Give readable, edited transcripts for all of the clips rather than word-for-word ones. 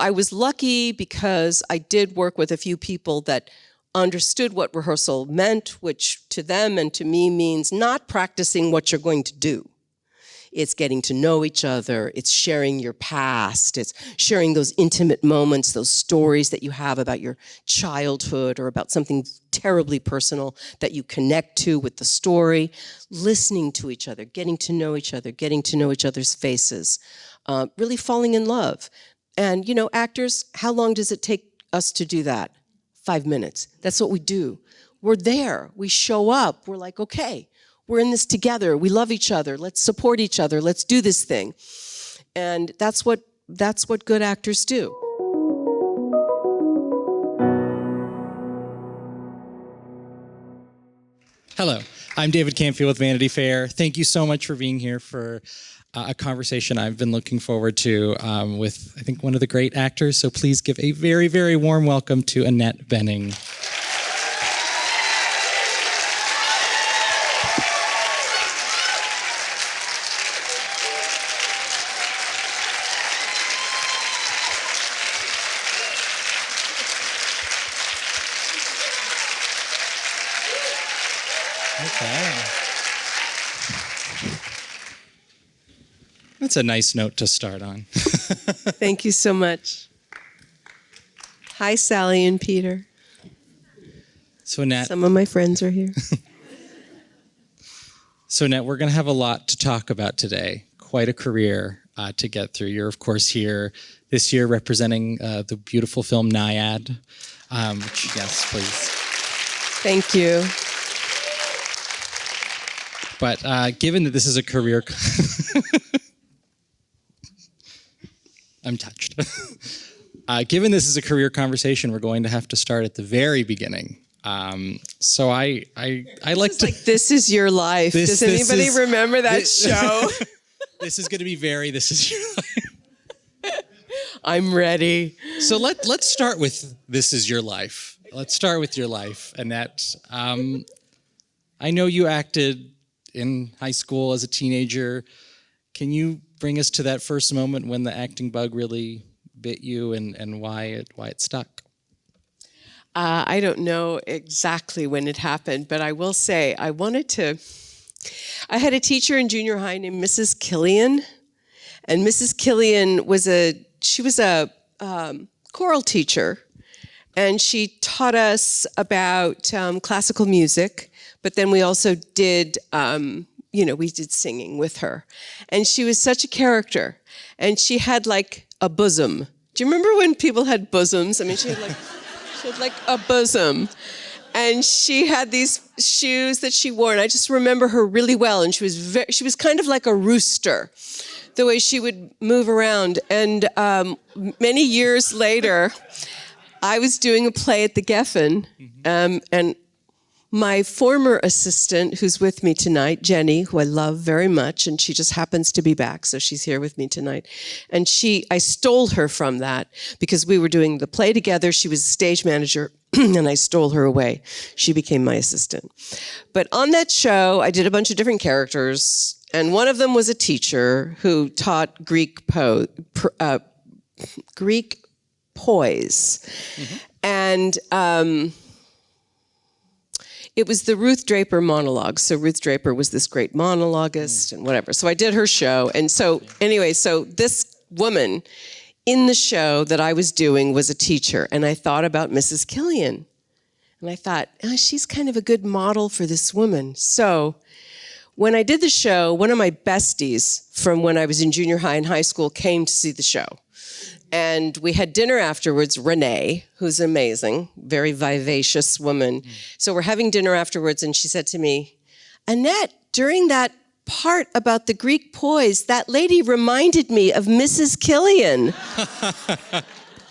I was lucky because I did work with a few people that understood what rehearsal meant, which to them and to me means not practicing what you're going to do. It's getting to know each other. It's sharing your past. It's sharing those intimate moments, those stories that you have about your childhood or about something terribly personal that you connect to with the story. Listening to each other, getting to know each other, getting to know each other's faces, really falling in love. And, you know, actors, how long does it take us to do that? 5 minutes. That's what we do. We're there. We show up. We're like, okay. We're in this together. We love each other. Let's support each other. Let's do this thing. And that's what good actors do. Hello, I'm David Canfield with Vanity Fair. Thank you so much for being here for a conversation I've been looking forward to with, I think, one of the great actors. So please give a very, very warm welcome to Annette Bening. That's a nice note to start on. Thank you so much. Hi, Sally and Peter. So Annette, some of my friends are here. So Annette, we're going to have a lot to talk about today. Quite a career to get through. You're, of course, here this year representing the beautiful film Nyad. Which, yes, please. Thank you. But given that this is a career... I'm touched. Given this is a career conversation, we're going to have to start at the very beginning. So I like to... This Is Your Life. Does anybody remember that show? This is going to be This Is Your Life. I'm ready. So let's start with This Is Your Life. Let's start with your life, Annette. I know you acted in high school as a teenager. Can you bring us to that first moment when the acting bug really bit you and why it stuck? I don't know exactly when it happened, but I will say I had a teacher in junior high named Mrs. Killian, and Mrs. Killian was a choral teacher, and she taught us about classical music, but then we also did we did singing with her. And she was such a character. And she had like a bosom. Do you remember when people had bosoms? I mean, she had like a bosom. And she had these shoes that she wore. And I just remember her really well. And she was kind of like a rooster, the way she would move around. And many years later, I was doing a play at the Geffen. And my former assistant, who's with me tonight, Jenny, who I love very much, and she just happens to be back, so she's here with me tonight. And I stole her from that because we were doing the play together. She was a stage manager, and I stole her away. She became my assistant. But on that show, I did a bunch of different characters, and one of them was a teacher who taught Greek poise. Mm-hmm. And it was the Ruth Draper monologue. So Ruth Draper was this great monologuist and whatever. So I did her show. And so anyway, so this woman in the show that I was doing was a teacher. And I thought about Mrs. Killian. And I thought, she's kind of a good model for this woman. So when I did the show, one of my besties from when I was in junior high and high school came to see the show. And we had dinner afterwards, Renee, who's amazing, very vivacious woman. So we're having dinner afterwards, and she said to me, Annette, during that part about the Greek poise, that lady reminded me of Mrs. Killian.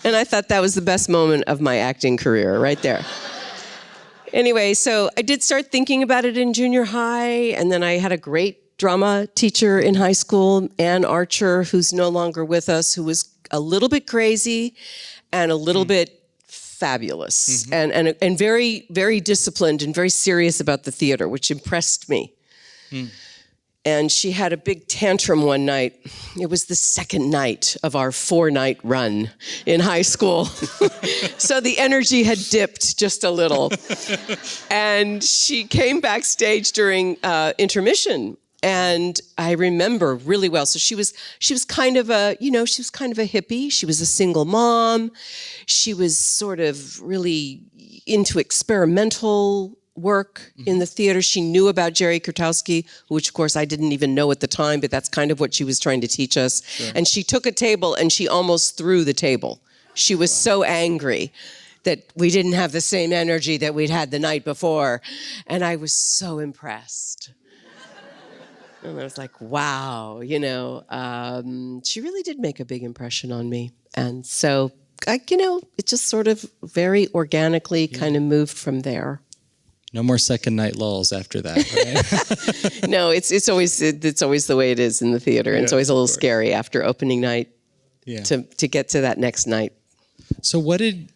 And I thought that was the best moment of my acting career, right there. Anyway, so I did start thinking about it in junior high, and then I had a great drama teacher in high school, Ann Archer, who's no longer with us, who was a little bit crazy and a little bit fabulous, and very, very disciplined and very serious about the theater, which impressed me. And she had a big tantrum one night. It was the second night of our 4-night run in high school. So the energy had dipped just a little. And she came backstage during intermission. And I remember really well. So she was kind of a, she was kind of a hippie. She was a single mom. She was sort of really into experimental work in the theater. She knew about Jerry Kurtowski, which of course I didn't even know at the time, but that's kind of what she was trying to teach us. Sure. And she took a table and she almost threw the table. She was so angry that we didn't have the same energy that we'd had the night before. And I was so impressed. And I was like, wow, she really did make a big impression on me. And so, it just sort of very organically kind of moved from there. No more second night lulls after that, right? No, it's always the way it is in the theater. And it's always a little scary after opening night to get to that next night. So what did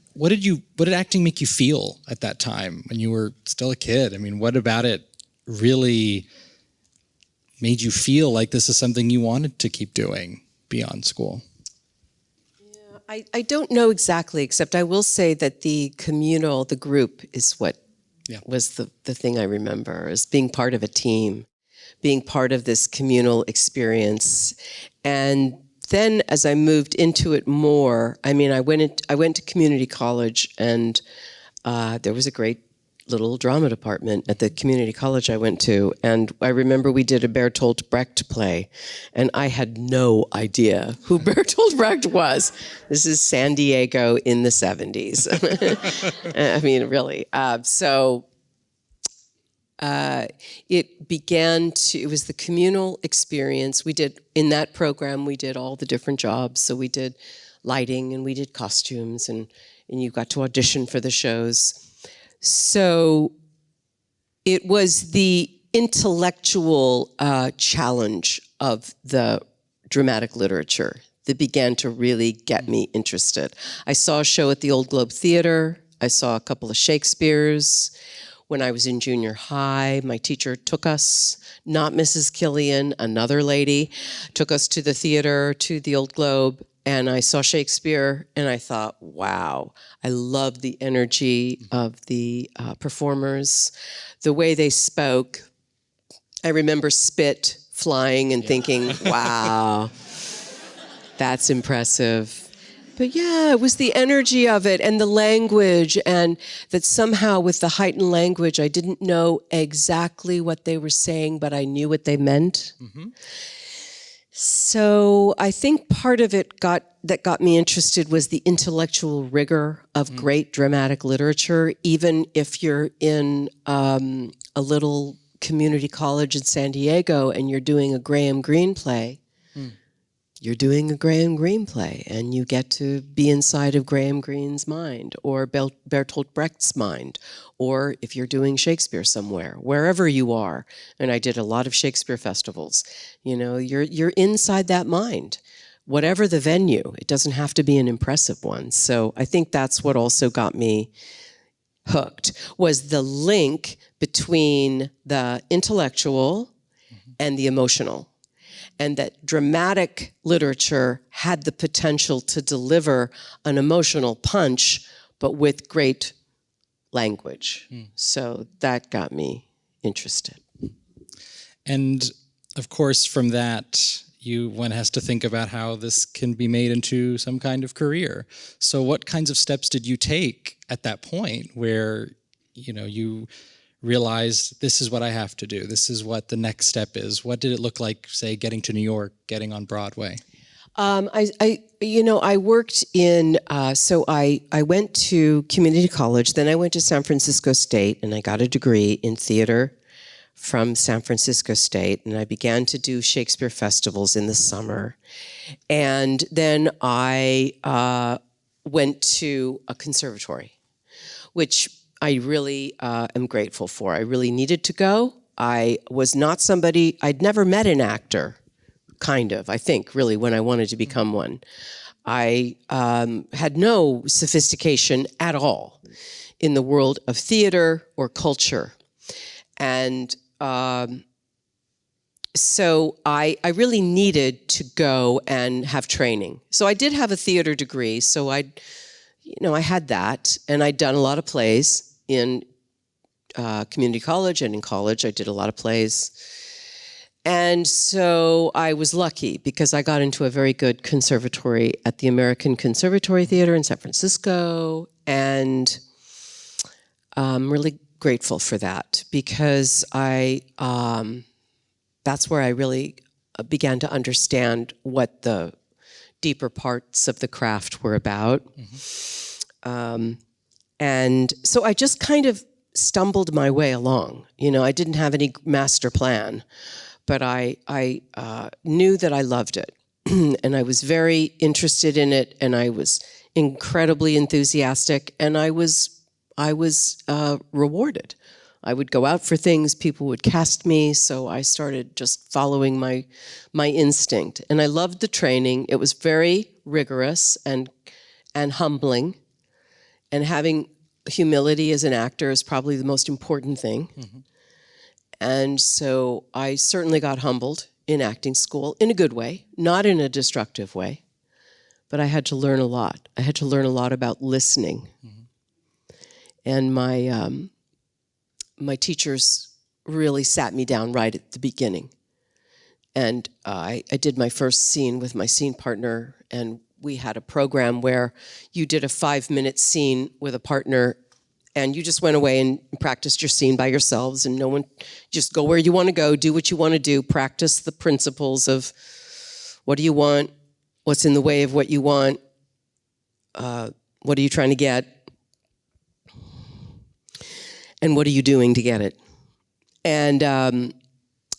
acting make you feel at that time when you were still a kid? I mean, what about it really made you feel like this is something you wanted to keep doing beyond school? Yeah, I don't know exactly, except I will say that the group is what was the thing I remember, is being part of a team, being part of this communal experience. And then as I moved into it more, I went to community college, and there was a great little drama department at the community college I went to. And I remember we did a Bertolt Brecht play, and I had no idea who Bertolt Brecht was. This is San Diego in the 70s. I mean, really. It was the communal experience. In that program, we did all the different jobs. So we did lighting, and we did costumes, and you got to audition for the shows. So it was the intellectual challenge of the dramatic literature that began to really get me interested. I saw a show at the Old Globe Theater. I saw a couple of Shakespeare's. When I was in junior high, my teacher took us, not Mrs. Killian, another lady, took us to the theater, to the Old Globe, and I saw Shakespeare, and I thought, wow, I love the energy of the performers, the way they spoke. I remember spit flying and thinking, wow, that's impressive. But yeah, it was the energy of it and the language, and that somehow with the heightened language, I didn't know exactly what they were saying, but I knew what they meant. Mm-hmm. So I think part of it that got me interested was the intellectual rigor of great dramatic literature, even if you're in a little community college in San Diego and you're doing a Graham Greene play. You're doing a Graham Greene play, and you get to be inside of Graham Greene's mind, or Bertolt Brecht's mind, or if you're doing Shakespeare somewhere, wherever you are. And I did a lot of Shakespeare festivals. You're inside that mind, whatever the venue. It doesn't have to be an impressive one. So I think that's what also got me hooked, was the link between the intellectual and the emotional. And that dramatic literature had the potential to deliver an emotional punch, but with great language. So that got me interested. And of course, from that, one has to think about how this can be made into some kind of career. So what kinds of steps did you take at that point where, you realized this is what I have to do? This is what the next step is. What did it look like, say, getting to New York, getting on Broadway? I worked in, so I went to community college, then I went to San Francisco State, and I got a degree in theater from San Francisco State, and I began to do Shakespeare festivals in the summer. And then I went to a conservatory, which I really am grateful for. I really needed to go. I was not somebody, I'd never met an actor, I think, really, when I wanted to become one. I had no sophistication at all in the world of theater or culture. And so I really needed to go and have training. So I did have a theater degree, so I had that, and I'd done a lot of plays in community college and in college. I did a lot of plays. And so I was lucky because I got into a very good conservatory at the American Conservatory Theater in San Francisco, and I'm really grateful for that because that's where I really began to understand what the deeper parts of the craft were about. And so I just kind of stumbled my way along. I didn't have any master plan, but I knew that I loved it. And I was very interested in it, and I was incredibly enthusiastic, and I was rewarded. I would go out for things, people would cast me, so I started just following my instinct. And I loved the training. It was very rigorous and humbling. And having humility as an actor is probably the most important thing. Mm-hmm. And so I certainly got humbled in acting school in a good way, not in a destructive way. But I had to learn a lot. I had to learn a lot about listening. Mm-hmm. And my teachers really sat me down right at the beginning. And I did my first scene with my scene partner, and we had a program where you did a 5-minute scene with a partner, and you just went away and practiced your scene by yourselves, and no one, just go where you want to go, do what you want to do, practice the principles of what do you want, what's in the way of what you want, what are you trying to get, and what are you doing to get it? And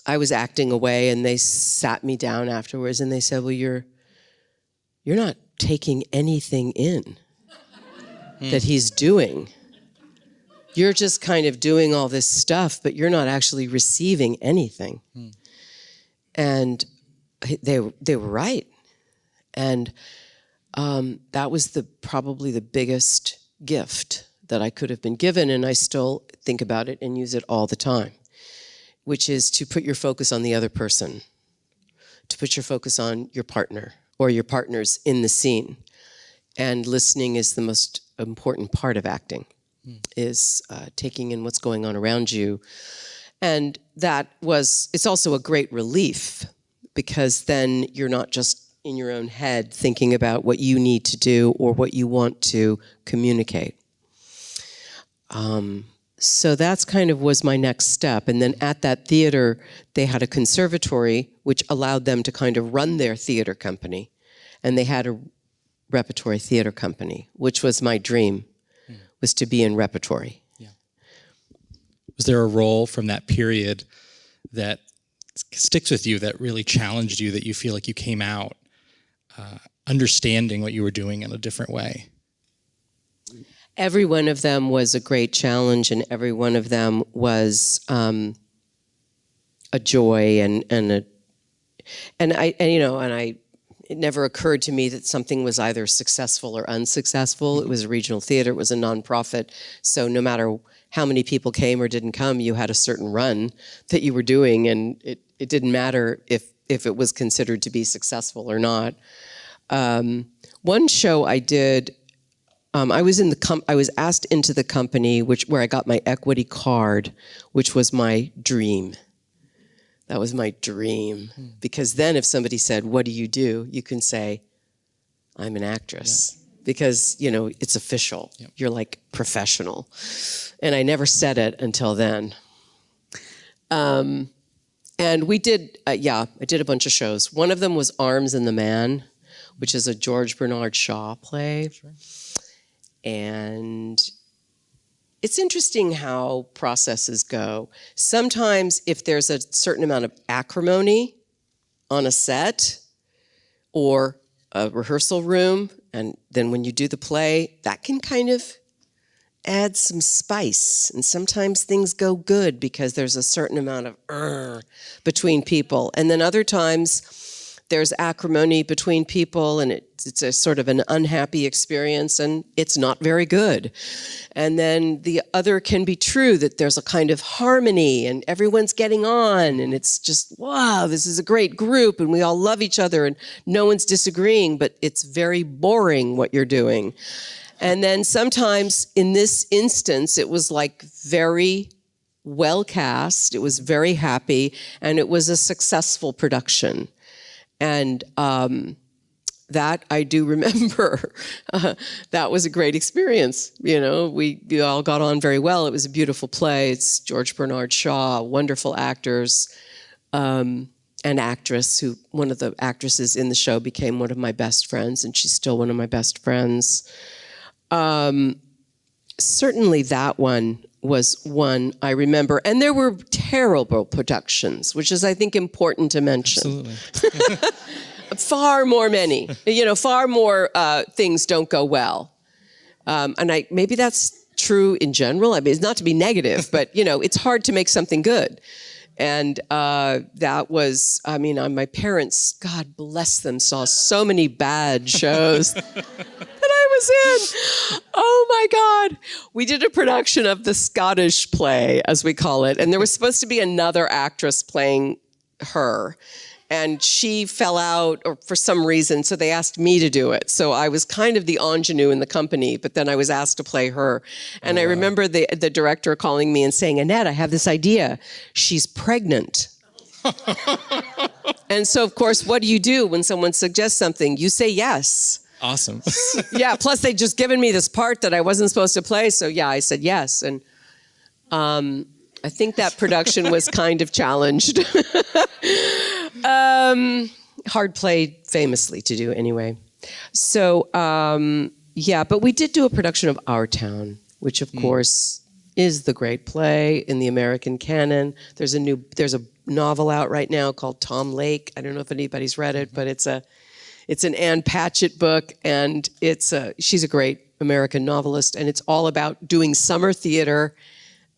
I was acting away, and they sat me down afterwards, and they said, well, you're not taking anything in that he's doing. You're just kind of doing all this stuff, but you're not actually receiving anything. And they were right. And that was probably the biggest gift that I could have been given, and I still think about it and use it all the time, which is to put your focus on the other person, to put your focus on your partner or your partners in the scene. And listening is the most important part of acting, is taking in what's going on around you. And it's also a great relief, because then you're not just in your own head thinking about what you need to do or what you want to communicate. So that's kind of was my next step. And then at that theater, they had a conservatory, which allowed them to kind of run their theater company. And they had a repertory theater company, which was my dream, was to be in repertory. Yeah. Was there a role from that period that sticks with you, that really challenged you, that you feel like you came out understanding what you were doing in a different way? Every one of them was a great challenge, and every one of them was a joy, and it never occurred to me that something was either successful or unsuccessful. It was a regional theater, it was a nonprofit, so no matter how many people came or didn't come, you had a certain run that you were doing, and it didn't matter if it was considered to be successful or not. One show I did, I was asked into the company where I got my equity card, which was my dream. That was my dream. Because then if somebody said, what do? You can say, I'm an actress. Yeah. Because, it's official. Yep. You're like professional. And I never said it until then. And we did, I did a bunch of shows. One of them was Arms and the Man, which is a George Bernard Shaw play. Sure. And it's interesting how processes go. Sometimes if there's a certain amount of acrimony on a set or a rehearsal room, and then when you do the play, that can kind of add some spice. And sometimes things go good because there's a certain amount of between people. And then other times there's acrimony between people, and it's a sort of an unhappy experience, and it's not very good. And then the other can be true, that there's a kind of harmony and everyone's getting on, and it's just, wow, this is a great group and we all love each other and no one's disagreeing, but it's very boring what you're doing. And then sometimes in this instance, it was like very well cast, it was very happy, and it was a successful production. And that I do remember. That was a great experience. You know, we all got on very well. It was a beautiful play. It's George Bernard Shaw, wonderful actors, an actress who, one of the actresses in the show became one of my best friends, and she's still one of my best friends. Certainly that one was one I remember. And there were terrible productions, which is, I think, important to mention. Absolutely. Far more things don't go well. And maybe that's true in general. I mean, it's not to be negative, but, it's hard to make something good. And that was, my parents, God bless them, saw so many bad shows that I was in. Oh my God. We did a production of the Scottish play, as we call it, and there was supposed to be another actress playing her. And she fell out, or for some reason, so they asked me to do it. So I was kind of the ingenue in the company, but then I was asked to play her. And I remember the director calling me and saying, Annette, I have this idea. She's pregnant. And so, of course, what do you do when someone suggests something? You say yes. Awesome. Yeah, plus they'd just given me this part that I wasn't supposed to play. So yeah, I said yes. And I think that production was kind of challenged. Hard play, famously, to do anyway. So, but we did do a production of Our Town, which of course is the great play in the American canon. There's a novel out right now called Tom Lake. I don't know if anybody's read it, but it's an Ann Patchett book, and she's a great American novelist, and it's all about doing summer theater,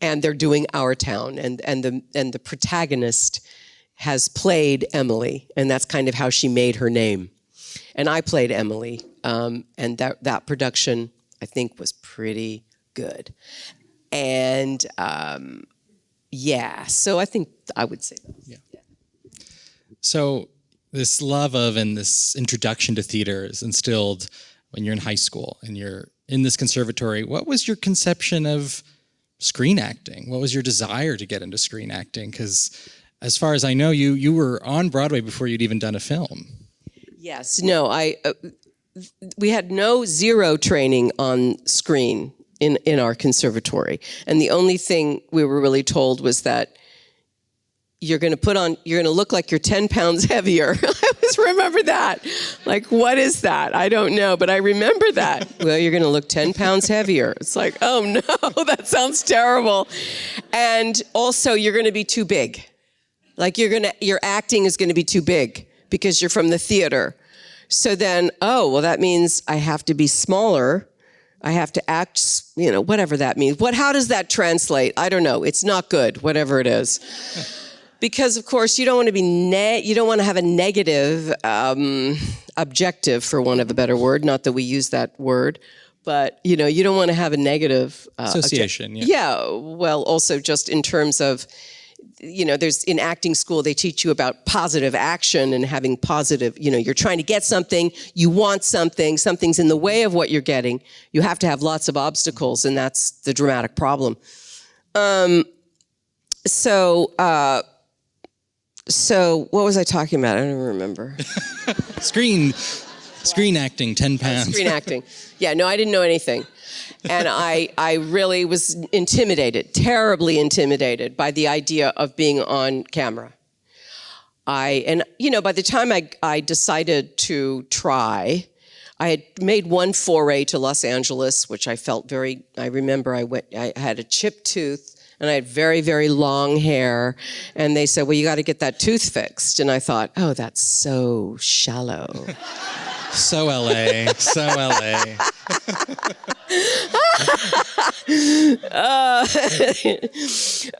and they're doing Our Town, and the protagonist has played Emily, and that's kind of how she made her name. And I played Emily, and that production, I think, was pretty good. And so I think I would say that. Yeah. So this love of and this introduction to theater is instilled when you're in high school and you're in this conservatory. What was your conception of screen acting? What was your desire to get into screen acting? Because as far as I know, you were on Broadway before you'd even done a film. Yes, no, we had zero training on screen in our conservatory, and the only thing we were really told was that you're going to look like you're 10 pounds heavier. I always remember that. Like, what is that? I don't know, but I remember that. Well, you're going to look 10 pounds heavier. It's like, oh no, that sounds terrible. And also, you're going to be too big. Like, your acting is going to be too big because you're from the theater. So then, that means I have to be smaller. I have to act, whatever that means. How does that translate? I don't know. It's not good, whatever it is. Because, of course, you don't want to be you don't want to have a negative objective, for want of a better word. Not that we use that word, but you don't want to have a negative association. Yeah. Well, also just in terms of, there's in acting school they teach you about positive action and having positive. You're trying to get something, you want something, something's in the way of what you're getting. You have to have lots of obstacles, and that's the dramatic problem. So what was I talking about? I don't even remember. Screen acting, 10 pounds. Screen acting. Yeah, no, I didn't know anything. And I really was intimidated, terribly intimidated by the idea of being on camera. By the time I decided to try, I had made one foray to Los Angeles, which I felt I remember I had a chipped tooth, and I had very, very long hair. And they said, well, you got to get that tooth fixed. And I thought, oh, that's so shallow. So LA.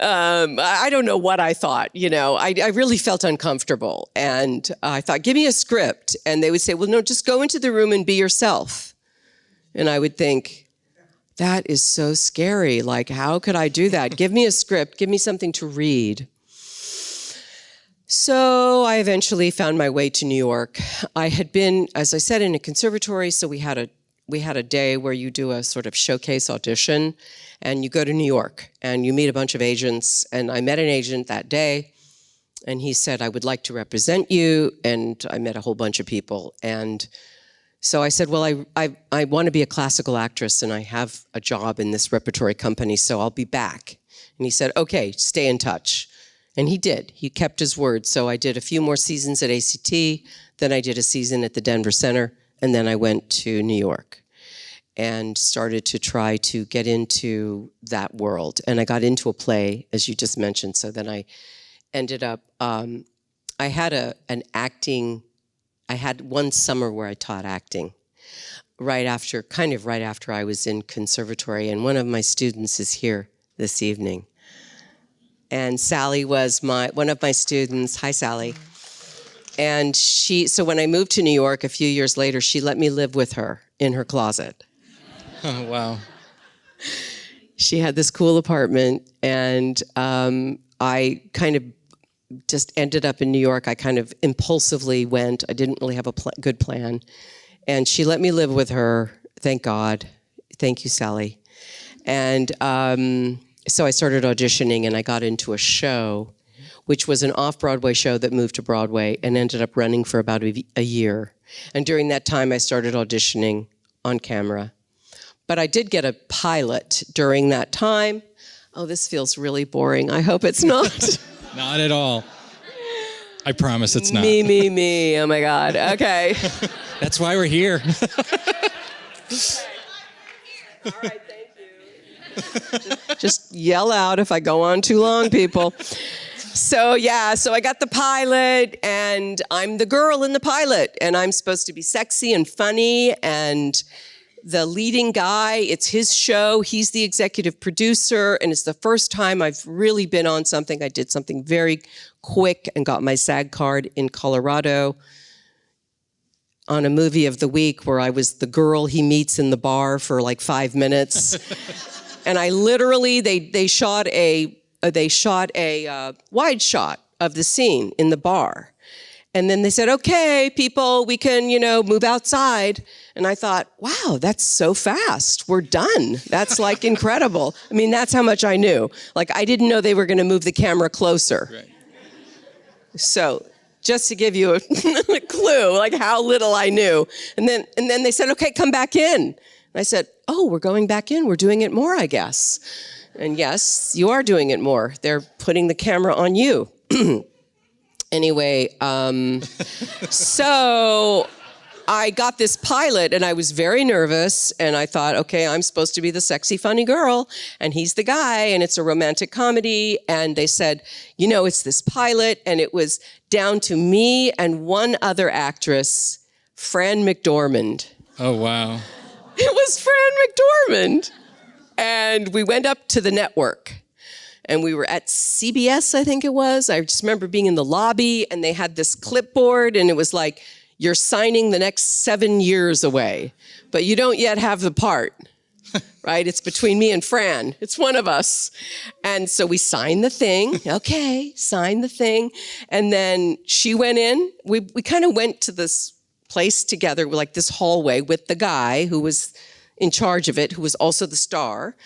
I don't know what I thought, I really felt uncomfortable. And I thought, give me a script. And they would say, well, no, just go into the room and be yourself. And I would think, that is so scary. Like, how could I do that? Give me a script. Give me something to read. So I eventually found my way to New York. I had been, as I said, in a conservatory, so we had a day where you do a sort of showcase audition, and you go to New York, and you meet a bunch of agents, and I met an agent that day, and he said, I would like to represent you, and I met a whole bunch of people, and so I said, well, I want to be a classical actress, and I have a job in this repertory company, so I'll be back. And he said, okay, stay in touch. And he did. He kept his word. So I did a few more seasons at ACT, then I did a season at the Denver Center, and then I went to New York and started to try to get into that world. And I got into a play, as you just mentioned, so then I ended up, I had one summer where I taught acting right after I was in conservatory, and one of my students is here this evening. And Sally was one of my students. Hi, Sally. And so when I moved to New York a few years later, she let me live with her in her closet. Oh, wow. She had this cool apartment, and I kind of just ended up in New York. I kind of impulsively went. I didn't really have a good plan. And she let me live with her, thank God. Thank you, Sally. And so I started auditioning, and I got into a show, which was an off-Broadway show that moved to Broadway and ended up running for about a year. And during that time, I started auditioning on camera. But I did get a pilot during that time. Oh, this feels really boring. I hope it's not. Not at all. I promise it's not. Me. Oh, my God. Okay. That's why we're here. All right, thank you. Just yell out if I go on too long, people. So I got the pilot, and I'm the girl in the pilot, and I'm supposed to be sexy and funny, and the leading guy, it's his show, he's the executive producer, and it's the first time I've really been on something. I did something very quick and got my SAG card in Colorado on a movie of the week where I was the girl he meets in the bar for like 5 minutes. And I literally, they shot a wide shot of the scene in the bar. And then they said, okay, people, we can, move outside. And I thought, wow, that's so fast. We're done. That's like incredible. I mean, that's how much I knew. Like, I didn't know they were going to move the camera closer. Right. So just to give you a clue, like how little I knew. And then they said, okay, come back in. And I said, oh, we're going back in. We're doing it more, I guess. And yes, you are doing it more. They're putting the camera on you. Anyway, so I got this pilot, and I was very nervous, and I thought, okay, I'm supposed to be the sexy, funny girl, and he's the guy, and it's a romantic comedy, and they said, it's this pilot, and it was down to me and one other actress, Fran McDormand. Oh, wow. It was Fran McDormand. And we went up to the network. And we were at CBS, I think it was. I just remember being in the lobby, and they had this clipboard, and it was like, you're signing the next 7 years away, but you don't yet have the part, right? It's between me and Fran. It's one of us. And so we signed the thing. Okay, signed the thing. And then she went in. We kind of went to this place together, like this hallway with the guy who was in charge of it, who was also the star.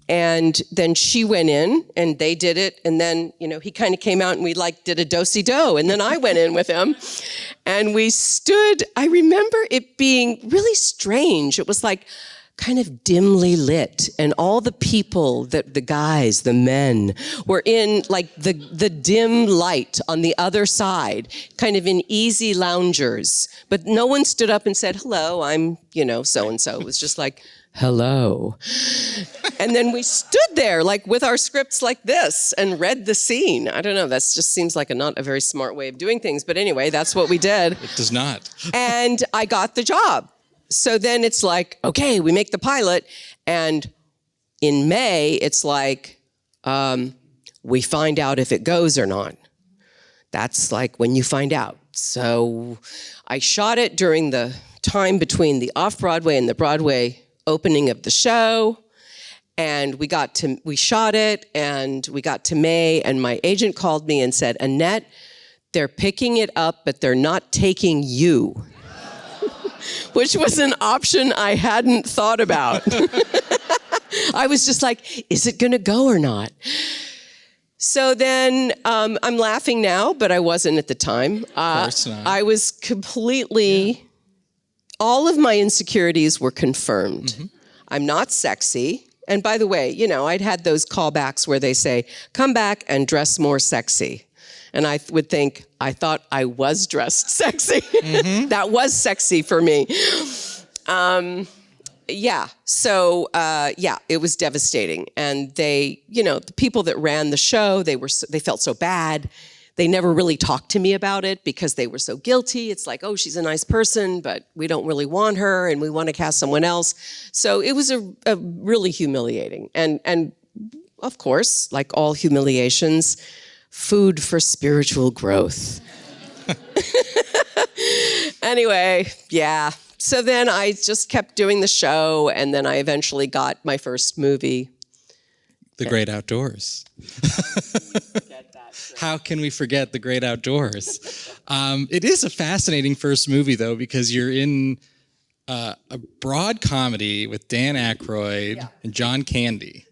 And then she went in, and they did it. And then, he kind of came out, and we did a do-si-do. And then I went in with him, and we stood. I remember it being really strange. It was like kind of dimly lit, and all the people, the guys, the men, were in like the dim light on the other side, kind of in easy loungers. But no one stood up and said, hello, I'm, so-and-so. It was just like, hello. And then we stood there like with our scripts like this and read the scene. I don't know, that just seems like not a very smart way of doing things. But anyway, that's what we did. It does not. And I got the job. So then it's like, okay, we make the pilot, and in May, it's like, we find out if it goes or not. That's like when you find out. So I shot it during the time between the off-Broadway and the Broadway opening of the show. And we shot it, and we got to May, and my agent called me and said, Annette, they're picking it up, but they're not taking you. Which was an option I hadn't thought about. I was just like, is it gonna go or not? So then, I'm laughing now, but I wasn't at the time. Of course not. I was completely, all of my insecurities were confirmed. Mm-hmm. I'm not sexy. And by the way, you know, I'd had those callbacks where they say, come back and dress more sexy. And I would think, I thought I was dressed sexy. Mm-hmm. That was sexy for me. It was devastating. And they, you know, the people that ran the show, they felt so bad. They never really talked to me about it because they were so guilty. It's like, oh, she's a nice person, but we don't really want her, and we want to cast someone else. So it was a really humiliating. And of course, like all humiliations, food for spiritual growth. Anyway, yeah. So then I just kept doing the show, and then I eventually got my first movie. The Great Outdoors. How can we forget The Great Outdoors? It is a fascinating first movie, though, because you're in a broad comedy with Dan Aykroyd and John Candy.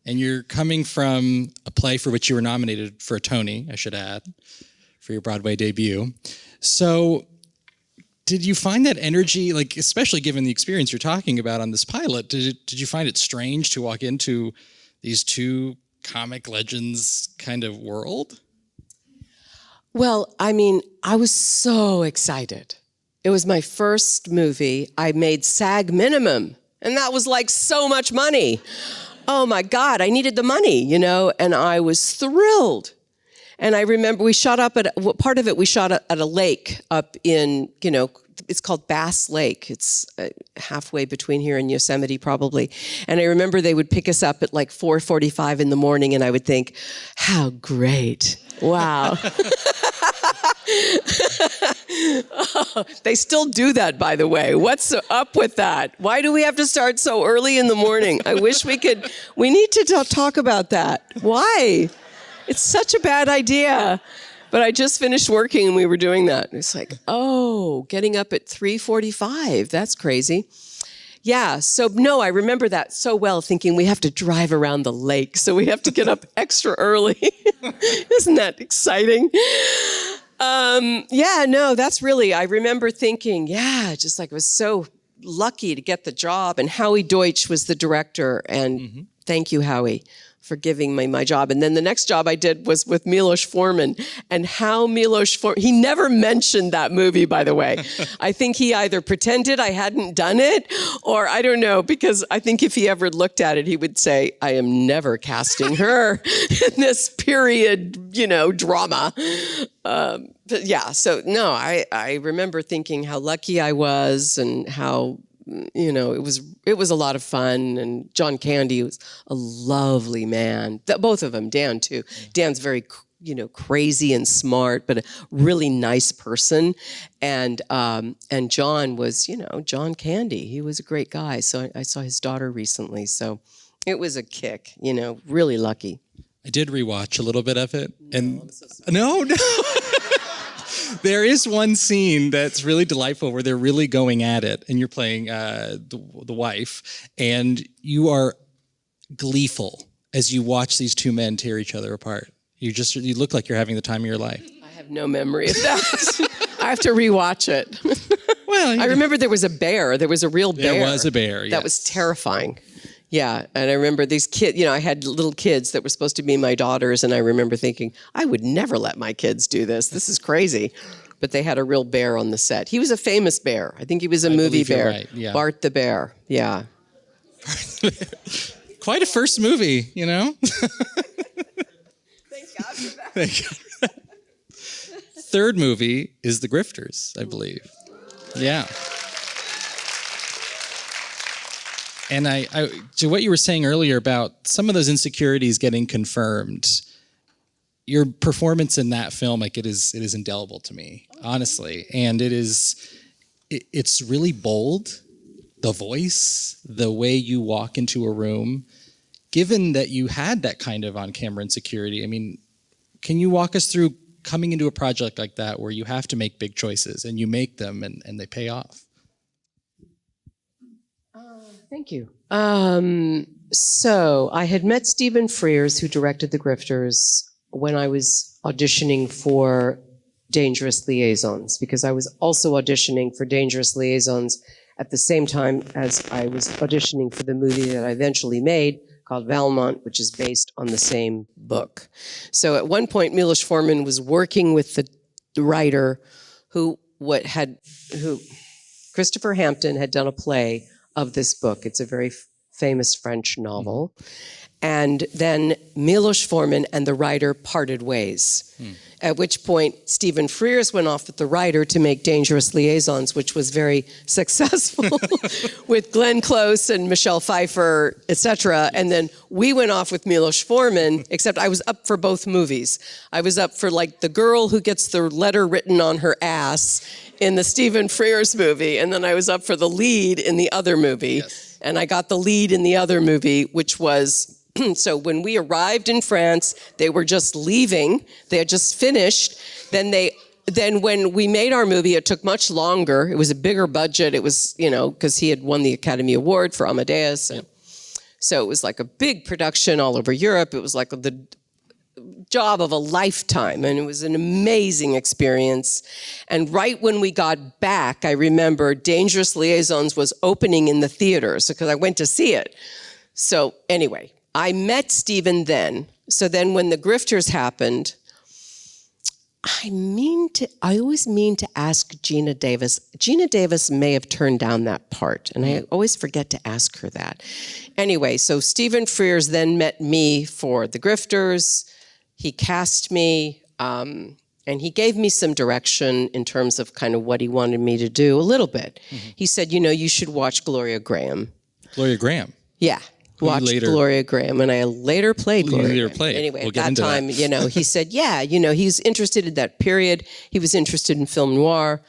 And you're coming from a play for which you were nominated for a Tony, I should add, for your Broadway debut. So did you find that energy, like especially given the experience you're talking about on this pilot, did you find it strange to walk into these two comic legends kind of world? Well, I mean, I was so excited. It was my first movie. I made SAG minimum, and that was like so much money. Oh my God, I needed the money, you know, and I was thrilled. And I remember we shot up at a lake up in, you know, it's called Bass Lake. It's halfway between here and Yosemite probably. And I remember they would pick us up at like 4:45 in the morning, and I would think, how great. Wow. Oh, they still do that, by the way. What's up with that? Why do we have to start so early in the morning? I wish we need to talk about that. Why? It's such a bad idea. But I just finished working and we were doing that. It's like, oh, getting up at 3:45. That's crazy. Yeah, so no, I remember that so well, thinking we have to drive around the lake, so we have to get up extra early. Isn't that exciting? That's really, I remember thinking, just like I was so lucky to get the job. And Howie Deutsch was the director, and thank you, Howie, for giving me my job. And then the next job I did was with Milos Forman, and how Milos Forman, he never mentioned that movie, by the way. I think he either pretended I hadn't done it, or I don't know, because I think if he ever looked at it, he would say, I am never casting her in this period, you know, drama. I remember thinking how lucky I was and how, you know, it was a lot of fun. And John Candy was a lovely man. Both of them, Dan too. Dan's very, you know, crazy and smart, but a really nice person. And John was, you know, John Candy. He was a great guy. So I saw his daughter recently. So it was a kick, you know, really lucky. I did rewatch a little bit of it. No. There is one scene that's really delightful where they're really going at it, and you're playing the wife, and you are gleeful as you watch these two men tear each other apart. You look like you're having the time of your life. I have no memory of that. I have to rewatch it. Well, I remember there was a bear. There was a real bear. There was a bear, yes. That was terrifying. Yeah, and I remember these kids, you know, I had little kids that were supposed to be my daughters, and I remember thinking, I would never let my kids do this. This is crazy. But they had a real bear on the set. He was a famous bear. I think he was a movie bear. Right. Yeah. Bart the Bear, yeah. Quite a first movie, you know? Thank God for that. Thank God for that. Third movie is The Grifters, I believe. Yeah. And I, to what you were saying earlier about some of those insecurities getting confirmed, your performance in that film, like it is indelible to me, honestly. And it's really bold. The voice, the way you walk into a room, given that you had that kind of on-camera insecurity, I mean, can you walk us through coming into a project like that where you have to make big choices and you make them and they pay off? Thank you. So I had met Stephen Frears, who directed The Grifters, when I was auditioning for Dangerous Liaisons, because I was also auditioning for Dangerous Liaisons at the same time as I was auditioning for the movie that I eventually made called Valmont, which is based on the same book. So at one point, Milos Forman was working with the writer who Christopher Hampton had done a play of this book. It's a very famous French novel. And then Milos Forman and the writer parted ways. At which point, Stephen Frears went off with the writer to make Dangerous Liaisons, which was very successful with Glenn Close and Michelle Pfeiffer, etc. And then we went off with Milos Forman, except I was up for both movies. I was up for like the girl who gets the letter written on her ass in the Stephen Frears movie, and then I was up for the lead in the other movie. Yes. And I got the lead in the other movie, which was... So when we arrived in France, they were just leaving. They had just finished. Then when we made our movie, it took much longer. It was a bigger budget. It was, because he had won the Academy Award for Amadeus. And so it was like a big production all over Europe. It was like the job of a lifetime, and it was an amazing experience. And right when we got back, I remember Dangerous Liaisons was opening in the theaters because I went to see it. So anyway, I met Stephen then. So then when The Grifters happened, I always mean to ask Gina Davis. Gina Davis may have turned down that part, and I always forget to ask her that. Anyway, so Stephen Frears then met me for The Grifters. He cast me, and he gave me some direction in terms of kind of what he wanted me to do, a little bit. Mm-hmm. He said, you should watch Gloria Graham. Gloria Graham? Yeah. Watched Gloria Graham, and I later played Gloria Graham. Anyway, we'll at that time, he said, he's interested in that period. He was interested in film noir,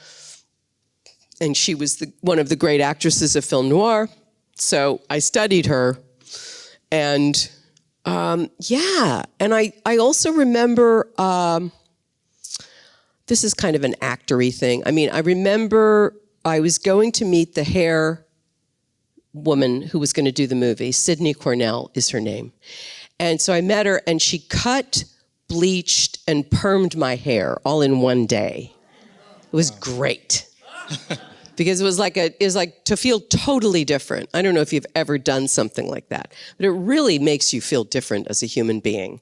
and she was one of the great actresses of film noir. So I studied her, and and I also remember, this is kind of an actory thing. I mean, I remember I was going to meet the hair woman who was going to do the movie. Sydney Cornell is her name. And so I met her, and she cut, bleached, and permed my hair all in one day. It was great. Because it was like to feel totally different. I don't know if you've ever done something like that, but it really makes you feel different as a human being.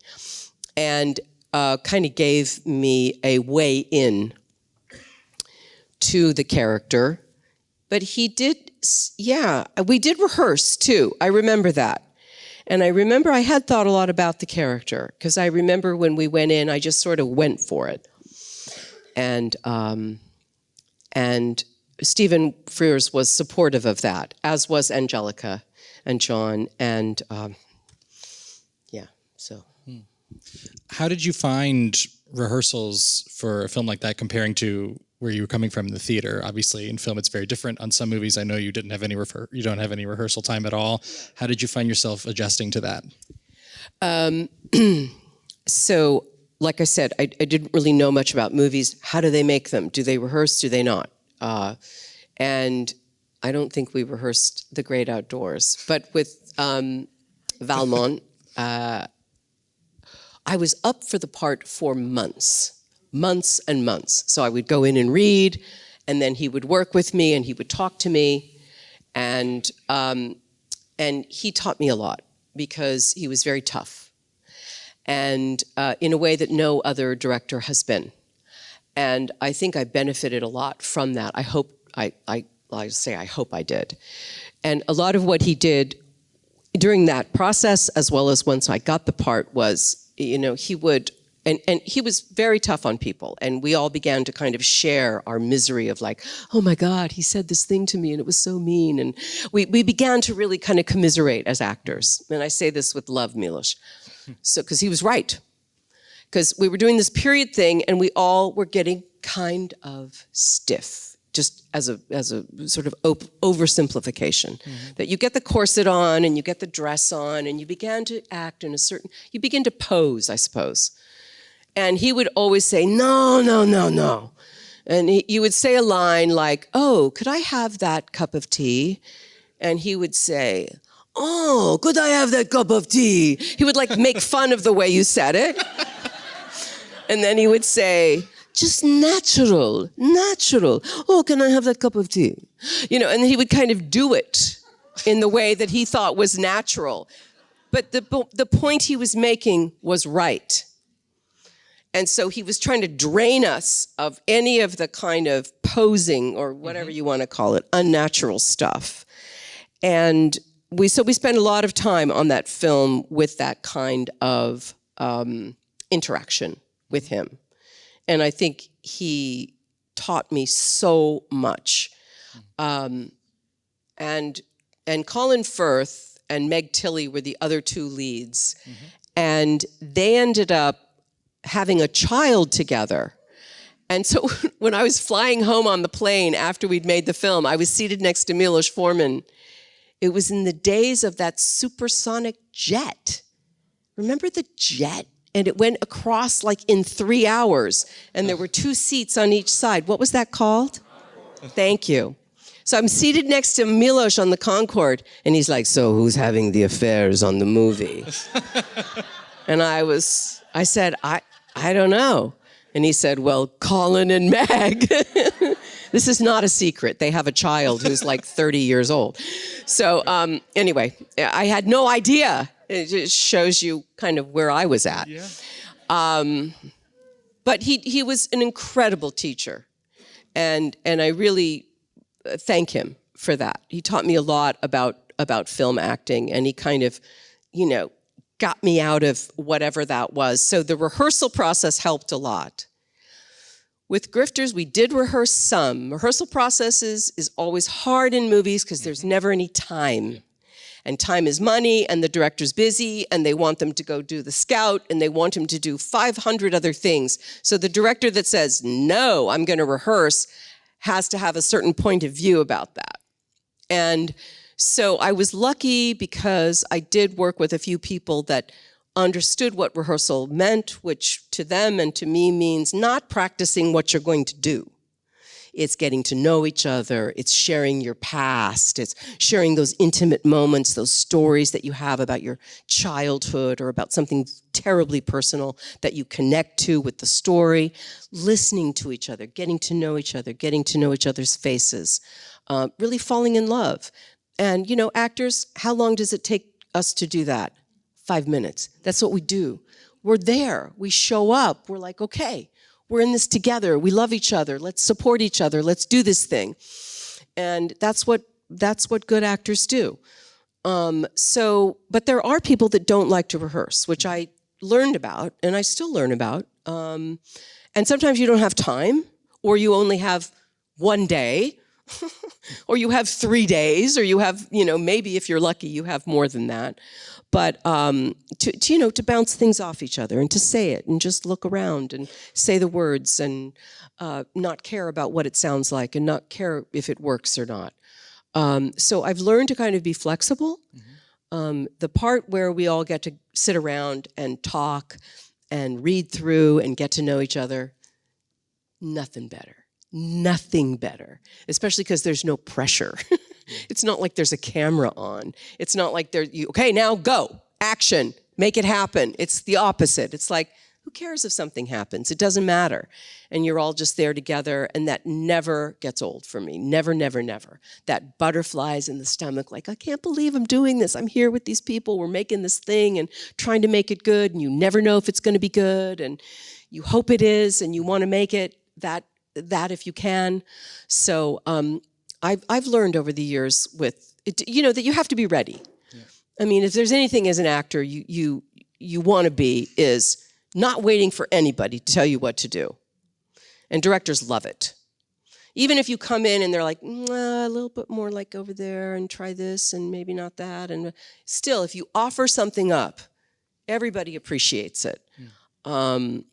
And kind of gave me a way in to the character. But we did rehearse too. I remember that. And I remember I had thought a lot about the character, because I remember when we went in, I just sort of went for it. And Stephen Frears was supportive of that, as was Angelica and John. And so. How did you find rehearsals for a film like that comparing to where you were coming from in the theater? Obviously, in film, it's very different. On some movies, I know you don't have any rehearsal time at all. How did you find yourself adjusting to that? So, like I said, I didn't really know much about movies. How do they make them? Do they rehearse? Do they not? And I don't think we rehearsed The Great Outdoors. But with Valmont, I was up for the part for months and months. So I would go in and read, and then he would work with me, and he would talk to me, and he taught me a lot because he was very tough, and in a way that no other director has been. And I think I benefited a lot from that. I hope I did. And a lot of what he did during that process, as well as once I got the part, was, he would and he was very tough on people. And we all began to kind of share our misery of like, oh my God, he said this thing to me and it was so mean. And we began to really kind of commiserate as actors. And I say this with love, Milos. So, because he was right. Because we were doing this period thing and we all were getting kind of stiff, just as a sort of oversimplification. That you get the corset on and you get the dress on and you began to act in you begin to pose, I suppose. And he would always say, no, no, no, no. And you would say a line like, oh, could I have that cup of tea? And he would say, oh, could I have that cup of tea? He would like make fun of the way you said it. And then he would say, just natural. Oh, can I have that cup of tea? You know, and he would kind of do it in the way that he thought was natural. But the point he was making was right. And so he was trying to drain us of any of the kind of posing or whatever you want to call it, unnatural stuff. And we spent a lot of time on that film with that kind of interaction with him. And I think he taught me so much. And Colin Firth and Meg Tilly were the other two leads. And they ended up having a child together. And so when I was flying home on the plane after we'd made the film, I was seated next to Milos Forman. It was in the days of that supersonic jet. Remember the jet? And it went across like in 3 hours. And there were 2 seats on each side. What was that called? Thank you. So I'm seated next to Milos on the Concorde. And he's like, so who's having the affairs on the movie? And I said, I don't know. And he said, well, Colin and Meg. This is not a secret. They have a child who's like 30 years old. So anyway, I had no idea. It just shows you kind of where I was at. Yeah. But he was an incredible teacher. And I really thank him for that. He taught me a lot about film acting, and he kind of, got me out of whatever that was. So the rehearsal process helped a lot. With Grifters, we did rehearse some. Rehearsal processes is always hard in movies because there's never any time. And time is money, and the director's busy, and they want them to go do the scout, and they want him to do 500 other things. So the director that says, no, I'm going to rehearse, has to have a certain point of view about that. And so I was lucky because I did work with a few people that understood what rehearsal meant, which to them and to me means not practicing what you're going to do. It's getting to know each other. It's sharing your past. It's sharing those intimate moments, those stories that you have about your childhood or about something terribly personal that you connect to with the story. Listening to each other, getting to know each other, getting to know each other's faces, really falling in love. And, actors, how long does it take us to do that? 5 minutes. That's what we do. We're there. We show up. We're like, okay, we're in this together. We love each other. Let's support each other. Let's do this thing. And that's what good actors do. But there are people that don't like to rehearse, which I learned about, and I still learn about. And sometimes you don't have time, or you only have 1 day, or you have 3 days, or you have, maybe if you're lucky, you have more than that. But to bounce things off each other and to say it and just look around and say the words and not care about what it sounds like and not care if it works or not. So I've learned to kind of be flexible. The part where we all get to sit around and talk and read through and get to know each other, nothing better. Nothing better, especially because there's no pressure. It's not like there's a camera on. It's not like okay, now go, action, make it happen. It's the opposite. It's like, who cares if something happens? It doesn't matter. And you're all just there together, and that never gets old for me. Never, never, never. That butterflies in the stomach, like, I can't believe I'm doing this. I'm here with these people. We're making this thing and trying to make it good, and you never know if it's going to be good, and you hope it is, and you want to make it that if you can. So I've learned over the years with it, that you have to be ready. Yeah. I mean, if there's anything as an actor you want to be is not waiting for anybody to tell you what to do. And directors love it. Even if you come in and they're like, a little bit more like over there and try this and maybe not that. And still, if you offer something up, everybody appreciates it. That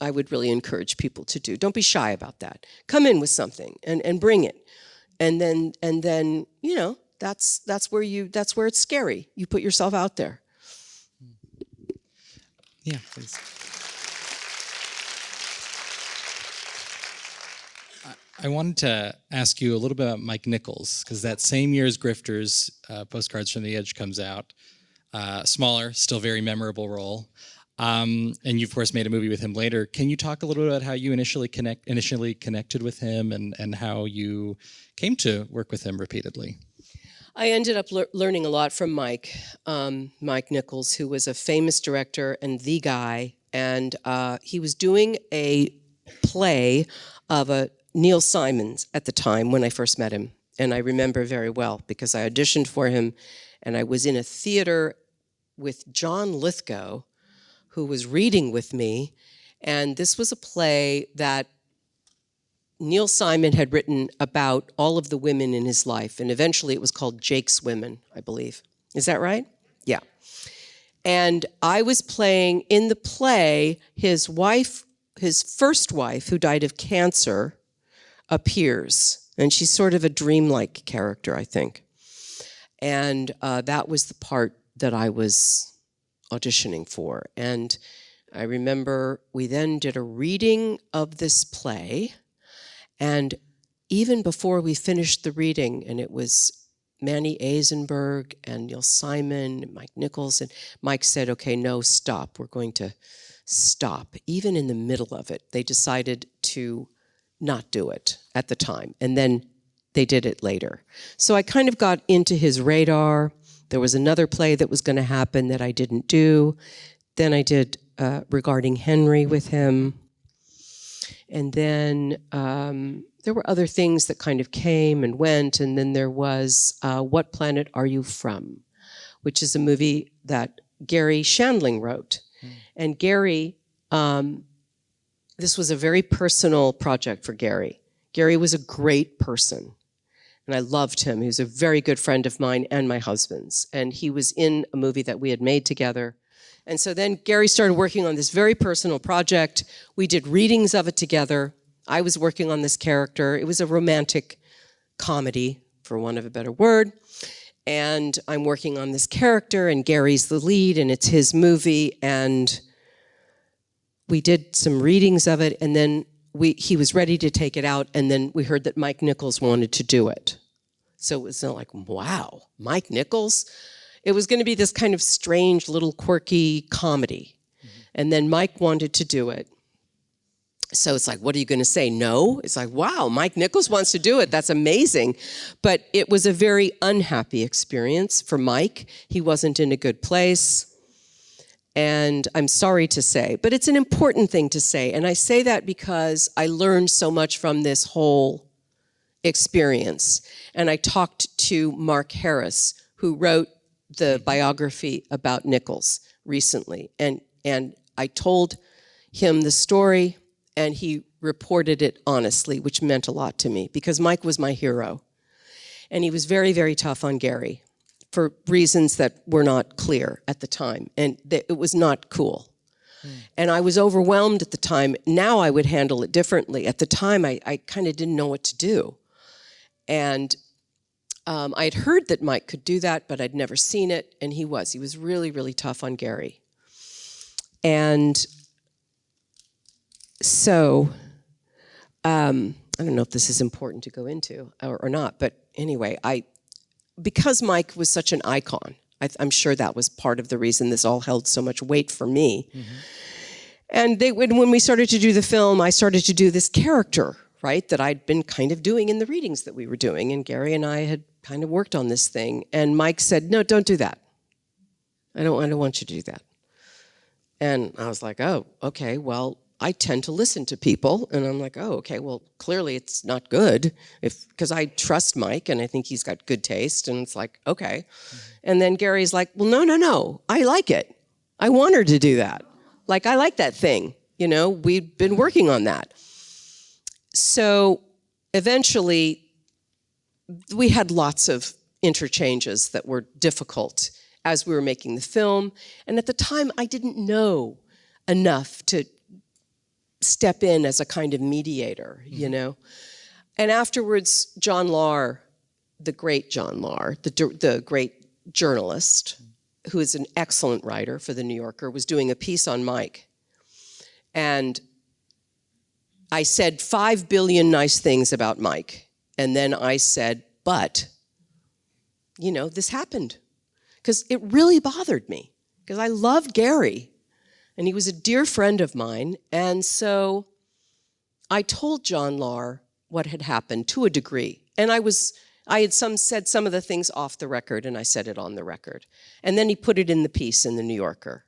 I would really encourage people to do. Don't be shy about that. Come in with something and bring it. And then you know, that's where it's scary. You put yourself out there. Yeah, please. I wanted to ask you a little bit about Mike Nichols, because that same year as Grifters, Postcards from the Edge comes out. Smaller, still very memorable role. And you, of course, made a movie with him later. Can you talk a little bit about how you initially connected with him and how you came to work with him repeatedly? I ended up learning a lot from Mike Nichols, who was a famous director and the guy. And he was doing a play of a Neil Simon's at the time when I first met him. And I remember very well because I auditioned for him and I was in a theater with John Lithgow, who was reading with me. And this was a play that Neil Simon had written about all of the women in his life. And eventually it was called Jake's Women, I believe. Is that right? Yeah. And I was playing in the play, his first wife, who died of cancer, appears. And she's sort of a dreamlike character, I think. And that was the part that I was auditioning for. And I remember we then did a reading of this play. And even before we finished the reading, and it was Manny Eisenberg and Neil Simon, and Mike Nichols, and Mike said, okay, no, stop. We're going to stop. Even in the middle of it, they decided to not do it at the time. And then they did it later. So I kind of got into his radar. There was another play that was going to happen that I didn't do. Then I did Regarding Henry with him. And then there were other things that kind of came and went. And then there was What Planet Are You From?, which is a movie that Gary Shandling wrote. And Gary, this was a very personal project for Gary. Gary was a great person, and I loved him. He was a very good friend of mine and my husband's, and he was in a movie that we had made together. And so then Gary started working on this very personal project. We did readings of it together. I was working on this character. It was a romantic comedy, for want of a better word. And I'm working on this character, and Gary's the lead, and it's his movie, and we did some readings of it, and then he was ready to take it out, and then we heard that Mike Nichols wanted to do it. So it was like, wow, Mike Nichols? It was going to be this kind of strange little quirky comedy. Mm-hmm. And then Mike wanted to do it. So it's like, what are you going to say? No? It's like, wow, Mike Nichols wants to do it. That's amazing. But it was a very unhappy experience for Mike. He wasn't in a good place. And I'm sorry to say, but it's an important thing to say. And I say that because I learned so much from this whole experience. And I talked to Mark Harris, who wrote the biography about Nichols recently. And I told him the story, and he reported it honestly, which meant a lot to me, because Mike was my hero. And he was very, very tough on Gary for reasons that were not clear at the time. And it was not cool. And I was overwhelmed at the time. Now I would handle it differently. At the time, I kind of didn't know what to do. And I'd heard that Mike could do that, but I'd never seen it. And he was really, really tough on Gary. And so, I don't know if this is important to go into or not, but anyway, because Mike was such an icon, I'm sure that was part of the reason this all held so much weight for me. Mm-hmm. And when we started to do the film, I started to do this character, right, that I'd been kind of doing in the readings that we were doing, and Gary and I had kind of worked on this thing. And Mike said, no, don't do that. I don't want you to do that. And I was like, oh, okay, well, I tend to listen to people, and I'm like, oh, okay, well, clearly it's not good, because I trust Mike, and I think he's got good taste, and it's like, okay. Mm-hmm. And then Gary's like, well, no, I like it. I want her to do that. Like, I like that thing. You know, we've been working on that. So eventually, we had lots of interchanges that were difficult as we were making the film. And at the time, I didn't know enough to step in as a kind of mediator, you know? And afterwards, John Lahr, the great John Lahr, the great journalist, who is an excellent writer for The New Yorker, was doing a piece on Mike. And I said 5 billion nice things about Mike. And then I said, but, you know, this happened. Because it really bothered me. Because I loved Gary. And he was a dear friend of mine. And so I told John Lahr what had happened to a degree. And I had said some of the things off the record, and I said it on the record. And then he put it in the piece in The New Yorker.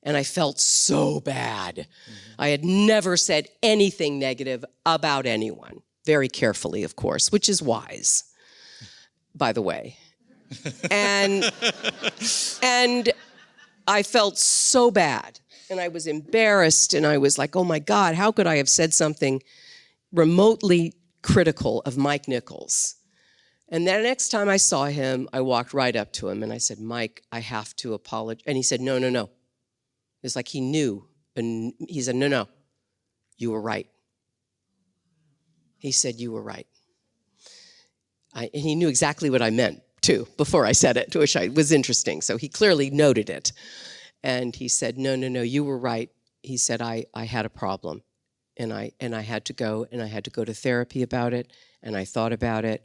And I felt so bad. Mm-hmm. I had never said anything negative about anyone. Very carefully, of course, which is wise, by the way. And I felt so bad. And I was embarrassed, and I was like, oh my God, how could I have said something remotely critical of Mike Nichols? And then the next time I saw him, I walked right up to him and I said, Mike, I have to apologize. And he said, no, no, no. It's like he knew. And he said, no, no, you were right. He said, you were right. And he knew exactly what I meant, too, before I said it, which was interesting. So he clearly noted it. And he said, no, no, no, you were right. He said, I had a problem. And I had to go, and I had to go to therapy about it. And I thought about it.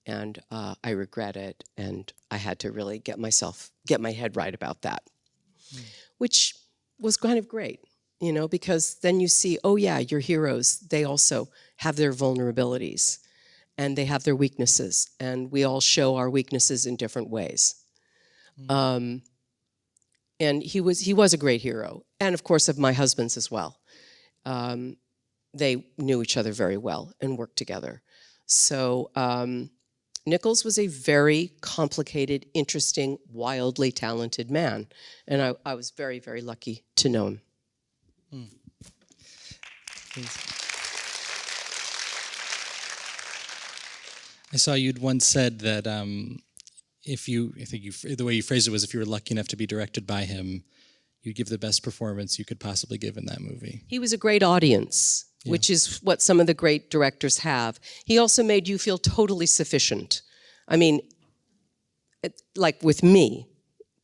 And I regret it. And I had to really get my head right about that. Which was kind of great, you know, because then you see, oh yeah, your heroes, they also have their vulnerabilities and they have their weaknesses, and we all show our weaknesses in different ways. And he was a great hero, and of course of my husband's as well. They knew each other very well and worked together. So Nichols was a very complicated, interesting, wildly talented man. And I was very, very lucky to know him. I saw you'd once said that the way you phrased it was, if you were lucky enough to be directed by him, you'd give the best performance you could possibly give in that movie. He was a great audience, which is what some of the great directors have. He also made you feel totally sufficient. I mean, like with me,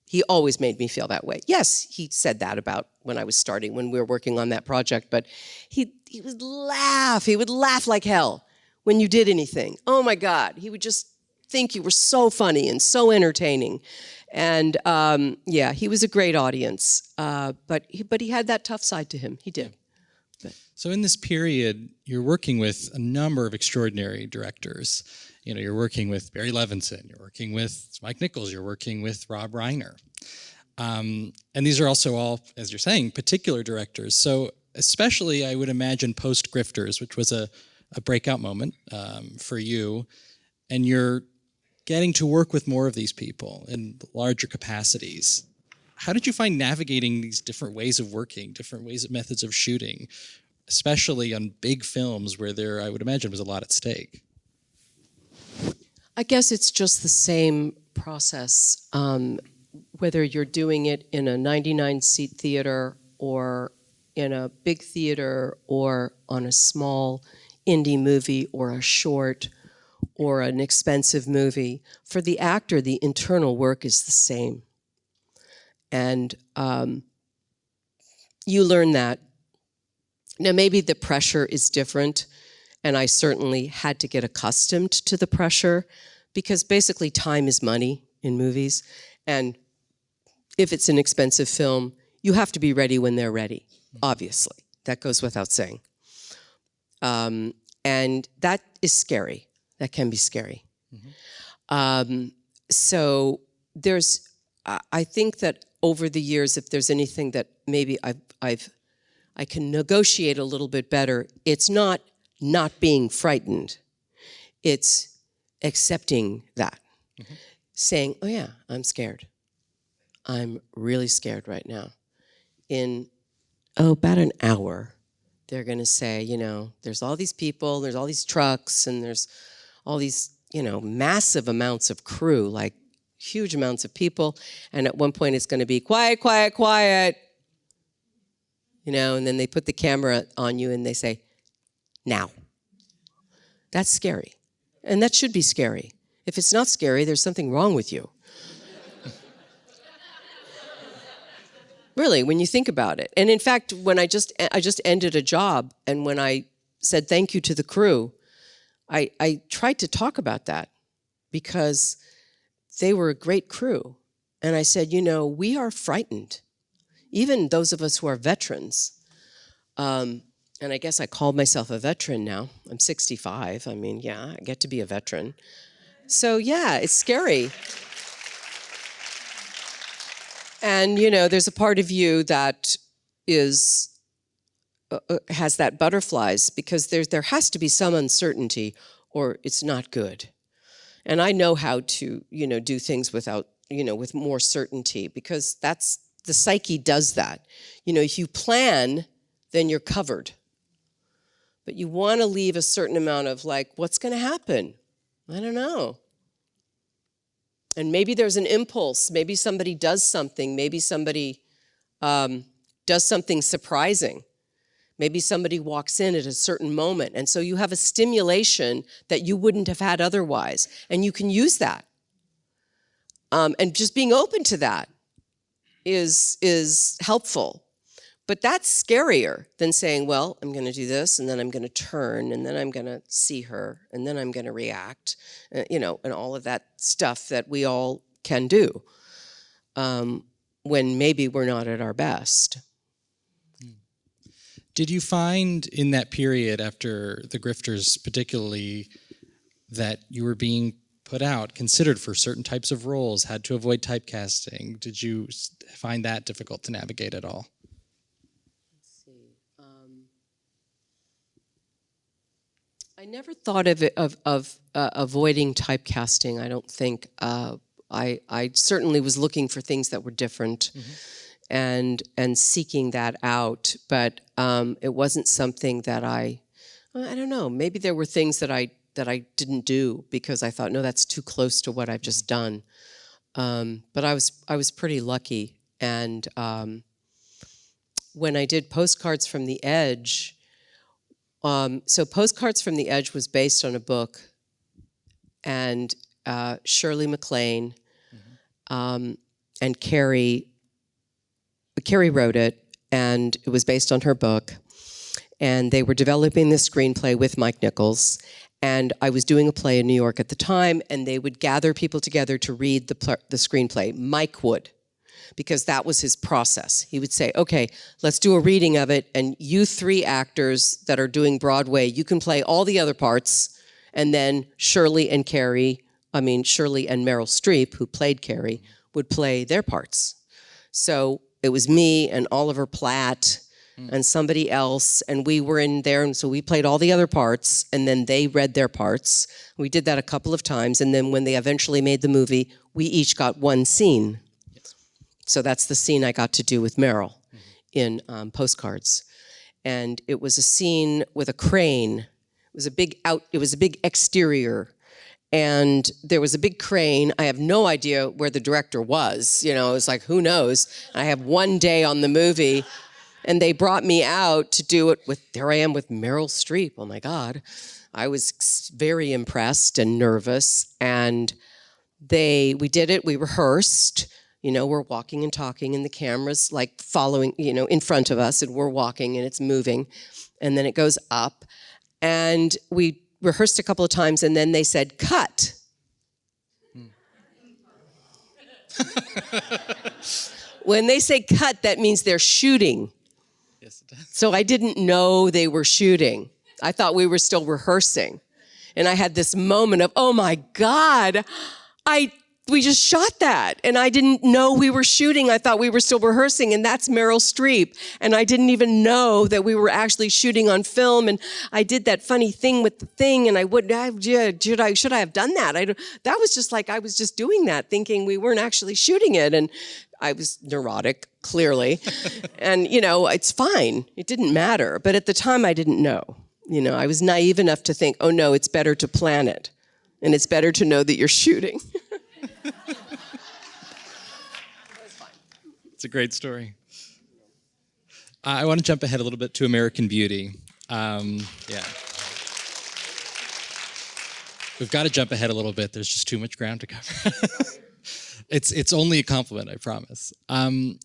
he always made me feel that way. Yes, he said that about when I was starting, when we were working on that project, but he would laugh. He would laugh like hell when you did anything. Oh my God, he would just think you were so funny and so entertaining. And yeah, he was a great audience, but he had that tough side to him. He did. So in this period, you're working with a number of extraordinary directors. You know, you're working with Barry Levinson, you're working with Mike Nichols, you're working with Rob Reiner. And these are also all, as you're saying, particular directors. So especially, I would imagine, post-Grifters, which was a breakout moment for you. And you're getting to work with more of these people in larger capacities. How did you find navigating these different ways of working, different methods of shooting, especially on big films where there, I would imagine, was a lot at stake? I guess it's just the same process, whether you're doing it in a 99-seat theater or in a big theater or on a small indie movie or a short or an expensive movie. For the actor, the internal work is the same. And you learn that. Now, maybe the pressure is different, and I certainly had to get accustomed to the pressure, because basically time is money in movies. And if it's an expensive film, you have to be ready when they're ready, obviously. That goes without saying. And that is scary. That can be scary. Mm-hmm. So there's, I think that over the years, if there's anything that maybe I can negotiate a little bit better, it's not being frightened. It's accepting that. Mm-hmm. Saying, oh yeah, I'm scared. I'm really scared right now. In, about an hour, they're going to say, there's all these people, there's all these trucks, and there's all these, massive amounts of crew, like huge amounts of people. And at one point it's going to be quiet, quiet, quiet. And then they put the camera on you and they say, now. That's scary. And that should be scary. If it's not scary, there's something wrong with you. Really, when you think about it. And in fact, when I just ended a job, and when I said thank you to the crew, I tried to talk about that because they were a great crew. And I said, we are frightened. Even those of us who are veterans. And I guess I call myself a veteran now. I'm 65. I get to be a veteran. So yeah, it's scary. And, there's a part of you that has that butterflies because there has to be some uncertainty or it's not good. And I know how to, do things without, with more certainty because the psyche does that. If you plan, then you're covered. But you want to leave a certain amount of what's going to happen? I don't know. And maybe there's an impulse. Maybe somebody does something. Maybe somebody does something surprising. Maybe somebody walks in at a certain moment. And so you have a stimulation that you wouldn't have had otherwise. And you can use that. And just being open to that is helpful. But that's scarier than saying, well, I'm going to do this, and then I'm going to turn, and then I'm going to see her, and then I'm going to react, and all of that stuff that we all can do when maybe we're not at our best. Did you find in that period after the Grifters particularly that you were being put out, considered for certain types of roles, had to avoid typecasting? Did you find that difficult to navigate at all? I never thought of avoiding typecasting. I don't think. I certainly was looking for things that were different, and seeking that out. But it wasn't something that I don't know. Maybe there were things that I didn't do because I thought, no, that's too close to what I've just done. But I was pretty lucky. And when I did Postcards from the Edge. So Postcards from the Edge was based on a book, and Shirley MacLaine and Carrie wrote it, and it was based on her book, and they were developing the screenplay with Mike Nichols, and I was doing a play in New York at the time, and they would gather people together to read the screenplay. Mike would. Because that was his process. He would say, okay, let's do a reading of it, and you three actors that are doing Broadway, you can play all the other parts, and then Shirley and Meryl Streep, who played Carrie, would play their parts. So it was me and Oliver Platt and somebody else, and we were in there, and so we played all the other parts, and then they read their parts. We did that a couple of times, and then when they eventually made the movie, we each got one scene. So that's the scene I got to do with Meryl in Postcards. And it was a scene with a crane. It was a big exterior. And there was a big crane. I have no idea where the director was. It was like, who knows? I have one day on the movie. And they brought me out to do it there I am with Meryl Streep. Oh my God. I was very impressed and nervous. And we did it, we rehearsed. We're walking and talking, and the camera's following, in front of us, and we're walking, and it's moving. And then it goes up. And we rehearsed a couple of times, and then they said, cut. When they say cut, that means they're shooting. Yes, it does. So I didn't know they were shooting. I thought we were still rehearsing. And I had this moment of, oh my God, I we just shot that. And I didn't know we were shooting. I thought we were still rehearsing, and that's Meryl Streep. And I didn't even know that we were actually shooting on film. And I did that funny thing with the thing, and should I have done that? That was just like, I was just doing that, thinking we weren't actually shooting it. And I was neurotic, clearly. And, it's fine. It didn't matter. But at the time, I didn't know. I was naive enough to think, oh no, it's better to plan it. And it's better to know that you're shooting. It's a great story. I want to jump ahead a little bit to American Beauty. We've got to jump ahead a little bit. There's just too much ground to cover. It's only a compliment, I promise. I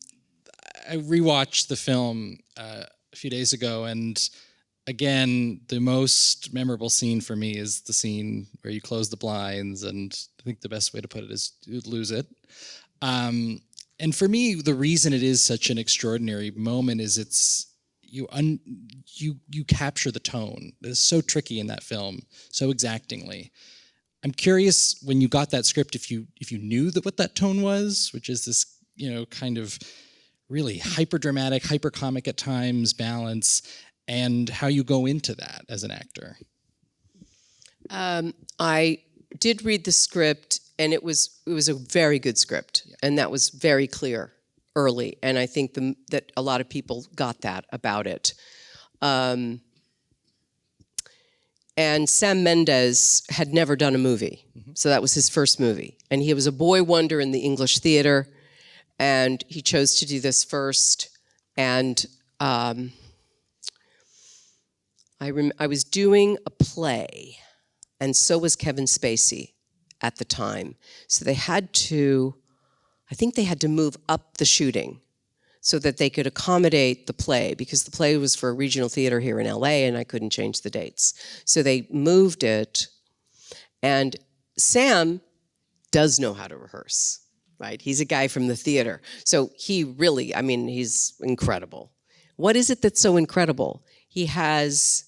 rewatched the film a few days ago, and again, the most memorable scene for me is the scene where you close the blinds, and I think the best way to put it is you lose it. And for me, the reason it is such an extraordinary moment is you capture the tone. It's so tricky in that film, so exactingly. I'm curious, when you got that script, if you knew what that tone was, which is this, kind of really hyper-dramatic, hyper-comic at times balance, and how you go into that as an actor. I did read the script, and it was a very good script, and that was very clear early. And I think that a lot of people got that about it. And Sam Mendes had never done a movie, so that was his first movie. And he was a boy wonder in the English theater, and he chose to do this first. And I was doing a play, and so was Kevin Spacey at the time. So I think they had to move up the shooting so that they could accommodate the play, because the play was for a regional theater here in LA, and I couldn't change the dates. So they moved it, and Sam does know how to rehearse, right? He's a guy from the theater. So he really, he's incredible. What is it that's so incredible? He has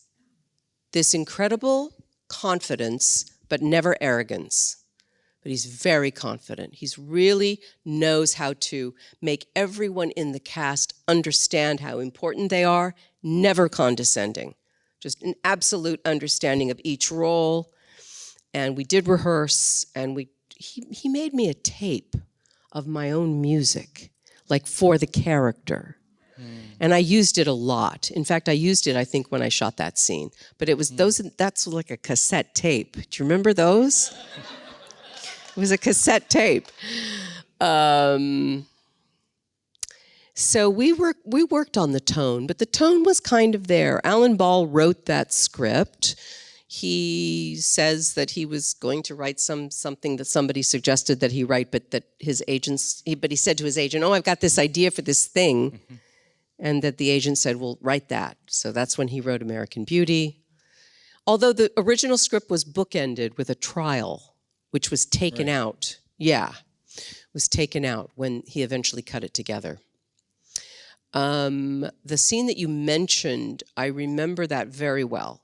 this incredible confidence, but never arrogance. But he's very confident. He really knows how to make everyone in the cast understand how important they are, never condescending. Just an absolute understanding of each role. And we did rehearse, and he made me a tape of my own music, like for the character. And I used it a lot. In fact, I used it, I think, when I shot that scene. But it was that's like a cassette tape. Do you remember those? It was a cassette tape. So we worked on the tone, but the tone was kind of there. Alan Ball wrote that script. He says that he was going to write something that somebody suggested that he write, but that he said to his agent, "Oh, I've got this idea for this thing." Mm-hmm. And that the agent said, "Well, write that." So that's when he wrote American Beauty. Although the original script was bookended with a trial, which was taken out. Yeah, was taken out when he eventually cut it together. The scene that you mentioned, I remember that very well.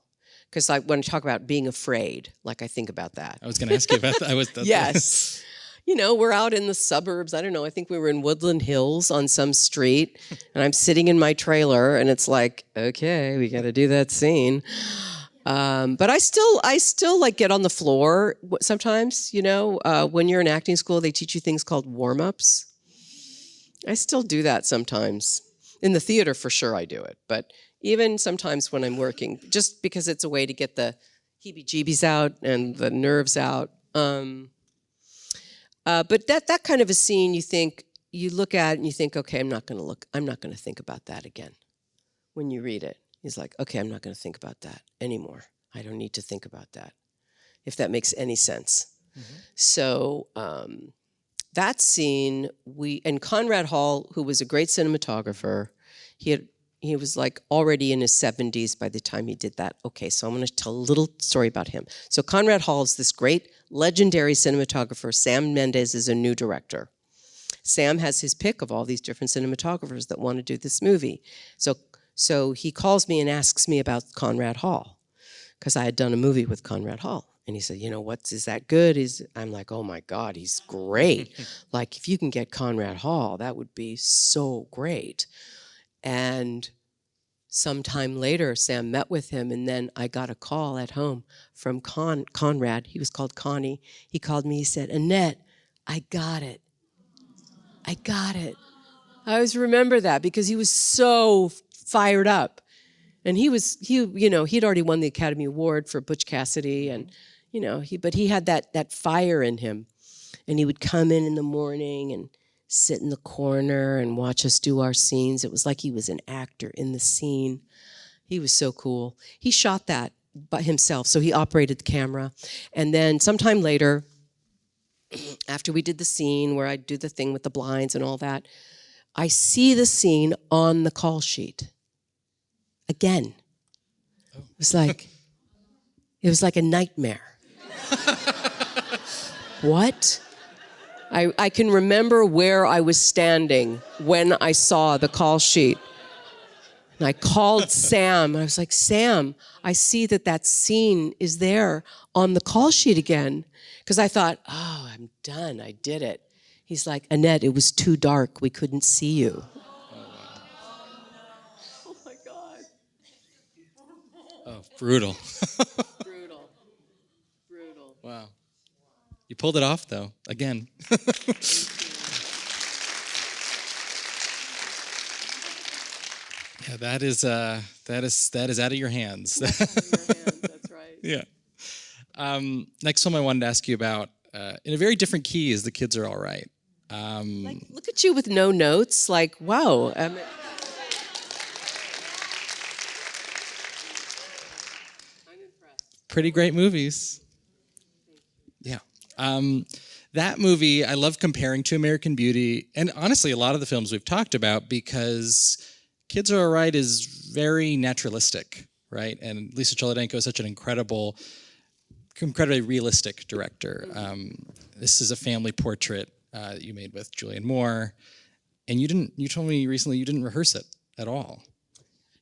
Because when I talk about being afraid, I think about that. I was going to ask you about that. Yes. We're out in the suburbs. I don't know. I think we were in Woodland Hills on some street, and I'm sitting in my trailer, and it's like, okay, we got to do that scene. But I still get on the floor sometimes. When you're in acting school, they teach you things called warm-ups. I still do that sometimes. In the theater, for sure, I do it. But even sometimes when I'm working, just because it's a way to get the heebie-jeebies out and the nerves out. But that kind of a scene, you look at it and you think, okay, I'm not going to think about that again. When you read it, he's like, okay, I'm not going to think about that anymore. I don't need to think about that, if that makes any sense. Mm-hmm. So that scene, and Conrad Hall, who was a great cinematographer, he was already in his 70s by the time he did that. Okay, so I'm going to tell a little story about him. So Conrad Hall is this great, legendary cinematographer. Sam Mendes is a new director. Sam has his pick of all these different cinematographers that want to do this movie. So he calls me and asks me about Conrad Hall, because I had done a movie with Conrad Hall. And he said, is that good? I'm like, oh my God, he's great. Like, if you can get Conrad Hall, that would be so great. And sometime later, Sam met with him, and then I got a call at home from Conrad. He was called Connie. He called me, he said, Annette, I got it. I got it. I always remember that because he was so fired up. And he'd already won the Academy Award for Butch Cassidy, and but he had that fire in him. And he would come in the morning and sit in the corner and watch us do our scenes. It was like he was an actor in the scene. He was so cool. He shot that by himself, so he operated the camera. And then sometime later, after we did the scene where I'd do the thing with the blinds and all that, I see the scene on the call sheet. Again. It was like a nightmare. What? I can remember where I was standing when I saw the call sheet. And I called Sam. I was like, Sam, I see that scene is there on the call sheet again. Because I thought, oh, I'm done. I did it. He's like, Annette, it was too dark. We couldn't see you. Oh, my God. Oh, brutal. Brutal. Wow. You pulled it off, though, again. Yeah, that is out of your hands. That's right. Yeah. Next film I wanted to ask you about, in a very different key, is The Kids Are All Right. Look at you with no notes. Like, wow. I'm impressed. Pretty great movies. Yeah. That movie, I love comparing to American Beauty, and honestly, a lot of the films we've talked about, because Kids Are All Right is very naturalistic, right? And Lisa Cholodenko is such an incredibly realistic director. This is a family portrait that you made with Julianne Moore, and you told me recently you didn't rehearse it at all.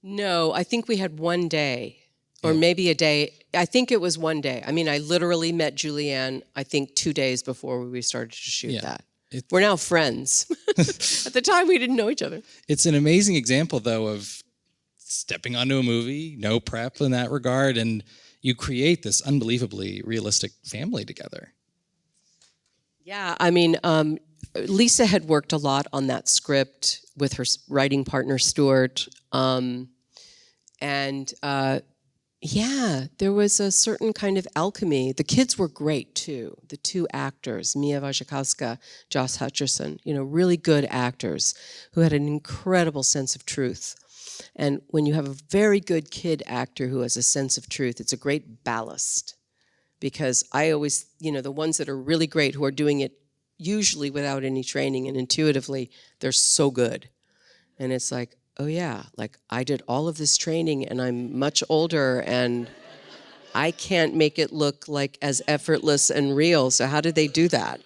No, I think we had one day, or maybe a day. I think it was one day. I mean, I literally met Julianne, I think 2 days before we started to shoot that. We're now friends. At the time, we didn't know each other. It's an amazing example, though, of stepping onto a movie, no prep in that regard, and you create this unbelievably realistic family together. Yeah, I mean, Lisa had worked a lot on that script with her writing partner, Stuart. There was a certain kind of alchemy. The kids were great, too. The two actors, Mia Wasikowska, Josh Hutcherson, really good actors who had an incredible sense of truth. And when you have a very good kid actor who has a sense of truth, it's a great ballast. Because I always, the ones that are really great, who are doing it usually without any training and intuitively, they're so good. And it's like, oh yeah, like I did all of this training and I'm much older and I can't make it look like as effortless and real. So how did they do that?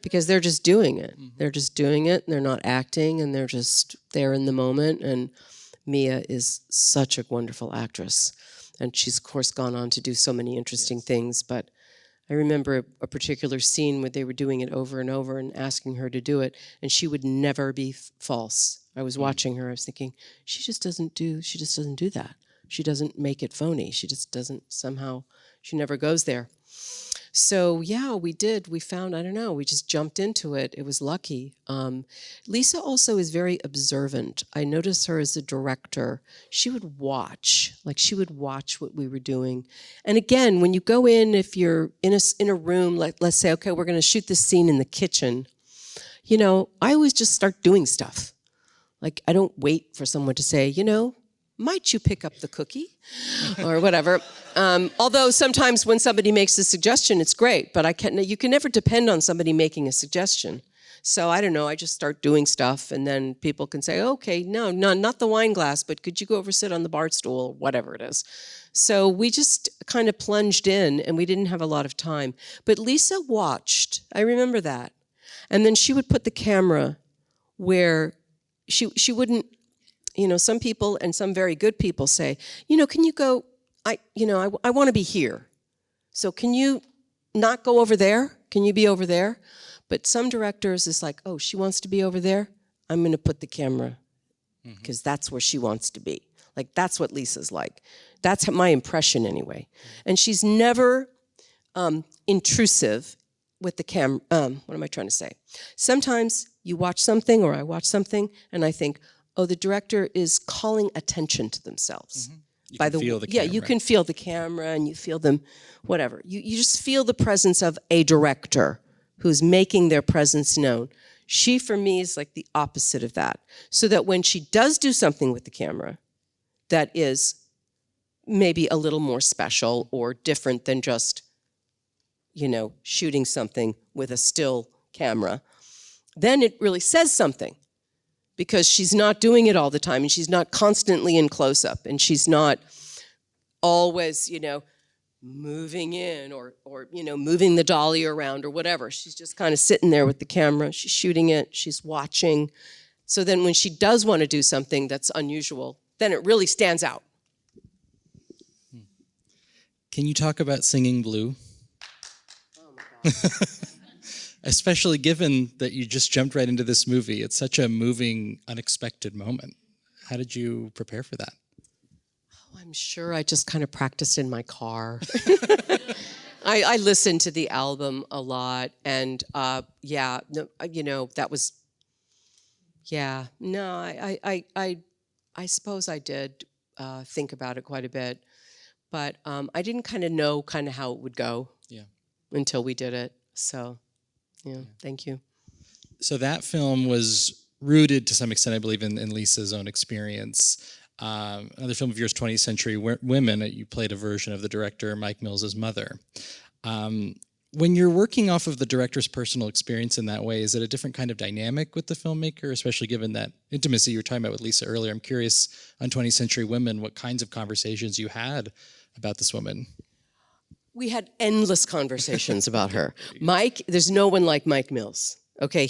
Because they're just doing it. Mm-hmm. They're just doing it and they're not acting and they're just there in the moment. And Mia is such a wonderful actress. And she's, of course, gone on to do so many interesting things. But I remember a particular scene where they were doing it over and over and asking her to do it. And she would never be false. I was watching her. I was thinking, she just doesn't do that. She doesn't make it phony. She just doesn't somehow, she never goes there. So yeah, we did. We found, I don't know, we just jumped into it. It was lucky. Lisa also is very observant. I noticed her as a director. She would watch what we were doing. And again, when you go in, if you're in a room, like let's say, okay, we're going to shoot this scene in the kitchen, I always just start doing stuff. Like, I don't wait for someone to say, might you pick up the cookie? Or whatever. Although sometimes when somebody makes a suggestion, it's great, but you can never depend on somebody making a suggestion. So I don't know, I just start doing stuff and then people can say, okay, no, not the wine glass, but could you go over sit on the bar stool or whatever it is. So we just kind of plunged in and we didn't have a lot of time. But Lisa watched, I remember that. And then she would put the camera where she wouldn't, some people and some very good people say, can you go, I want to be here. So can you not go over there? Can you be over there? But some directors is like, oh, she wants to be over there? I'm going to put the camera because that's where she wants to be. Like, that's what Lisa's like. That's my impression anyway. And she's never intrusive with the camera. What am I trying to say? Sometimes you watch something, or I watch something, and I think, oh, the director is calling attention to themselves. You can feel the camera. Yeah, you can feel the camera, and you feel them, whatever. You just feel the presence of a director who's making their presence known. She, for me, is like the opposite of that. So that when she does do something with the camera that is maybe a little more special or different than just, shooting something with a still camera, then it really says something, because she's not doing it all the time, and she's not constantly in close-up, and she's not always, moving in or moving the dolly around or whatever. She's just kind of sitting there with the camera. She's shooting it. She's watching. So then when she does want to do something that's unusual, then it really stands out. Can you talk about singing Blue? Oh, my God. Especially given that you just jumped right into this movie. It's such a moving, unexpected moment. How did you prepare for that? Oh, I'm sure I just kind of practiced in my car. I listened to the album a lot, and that was, I suppose I did think about it quite a bit, but I didn't kind of know how it would go until we did it. So, thank you. So that film was rooted to some extent, I believe, in Lisa's own experience. Another film of yours, 20th Century Women, you played a version of the director Mike Mills's mother. When you're working off of the director's personal experience in that way, is it a different kind of dynamic with the filmmaker, especially given that intimacy you were talking about with Lisa earlier? I'm curious, on 20th Century Women, what kinds of conversations you had about this woman? We had endless conversations about her. Mike, there's no one like Mike Mills. Okay,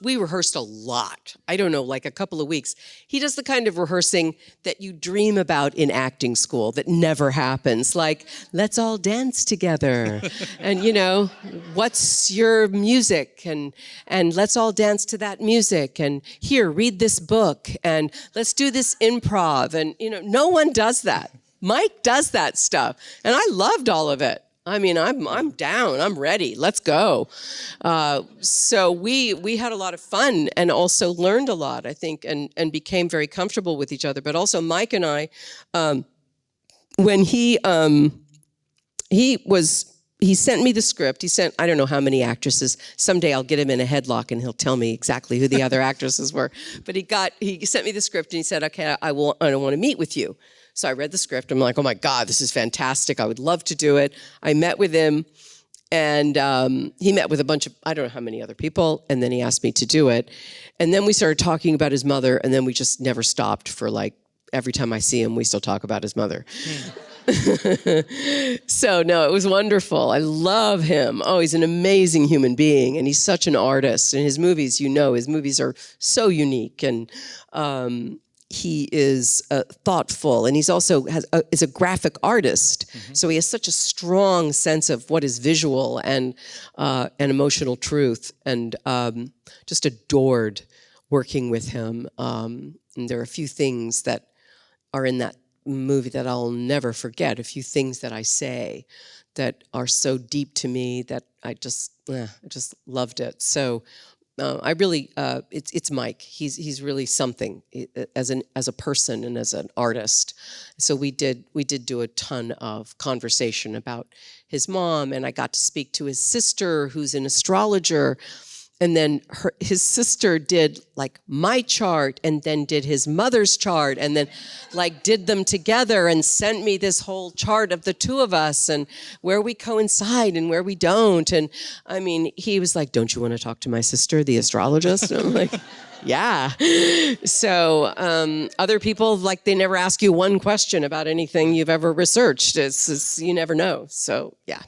we rehearsed a lot. I don't know, like a couple of weeks. He does the kind of rehearsing that you dream about in acting school that never happens. Like, let's all dance together. And, what's your music? And let's all dance to that music. And here, read this book. And let's do this improv. And, no one does that. Mike does that stuff. And I loved all of it. I mean, I'm down. I'm ready. Let's go. So we had a lot of fun and also learned a lot, I think, and became very comfortable with each other. But also Mike and I, when he sent me the script. He sent, I don't know how many actresses. Someday I'll get him in a headlock and he'll tell me exactly who the other actresses were. But he sent me the script and he said, okay, I don't want to meet with you. So I read the script. I'm like, oh my God, this is fantastic. I would love to do it. I met with him, and he met with a bunch of, I don't know how many other people, and then he asked me to do it. And then we started talking about his mother, and then we just never stopped for every time I see him, we still talk about his mother. So no, it was wonderful. I love him. Oh, he's an amazing human being, and he's such an artist. And his movies, his movies are so unique, and he is thoughtful, and he's also is a graphic artist. Mm-hmm. So he has such a strong sense of what is visual and emotional truth, and just adored working with him. And there are a few things that are in that movie that I'll never forget, a few things that I say that are so deep to me that I just loved it. So I really, it's Mike. He's really something as a person and as an artist. So we did do a ton of conversation about his mom, and I got to speak to his sister, who's an astrologer. And then his sister did my chart, and then did his mother's chart, and then did them together and sent me this whole chart of the two of us and where we coincide and where we don't. And I mean, he was like, don't you want to talk to my sister, the astrologist? And I'm like, yeah. So other people, they never ask you one question about anything you've ever researched. It's you never know. So yeah.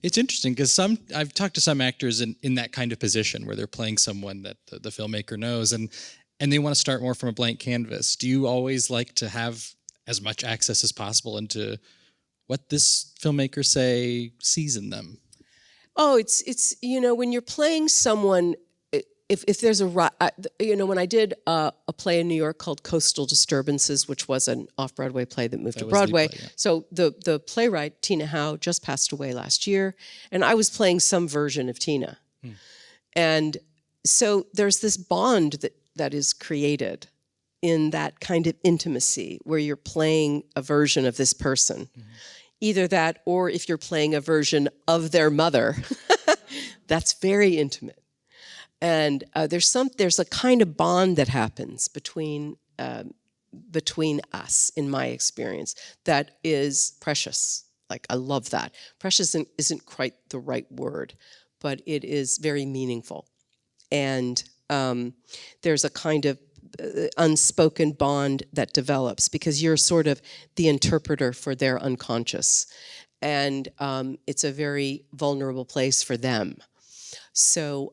It's interesting because I've talked to some actors in that kind of position where they're playing someone that the filmmaker knows, and they want to start more from a blank canvas. Do you always like to have as much access as possible into what this filmmaker sees in them? Oh, it's when you're playing someone, if there's when I did a play in New York called Coastal Disturbances, which was an off-Broadway play that moved to Broadway. Play, yeah. So the playwright, Tina Howe, just passed away last year, and I was playing some version of Tina. And so there's this bond that is created in that kind of intimacy where you're playing a version of this person. Either that, or if you're playing a version of their mother, that's very intimate. And there's a kind of bond that happens between us, in my experience, that is precious. Like, I love that. Precious isn't quite the right word, but it is very meaningful. And there's a kind of unspoken bond that develops because you're sort of the interpreter for their unconscious. And it's a very vulnerable place for them. So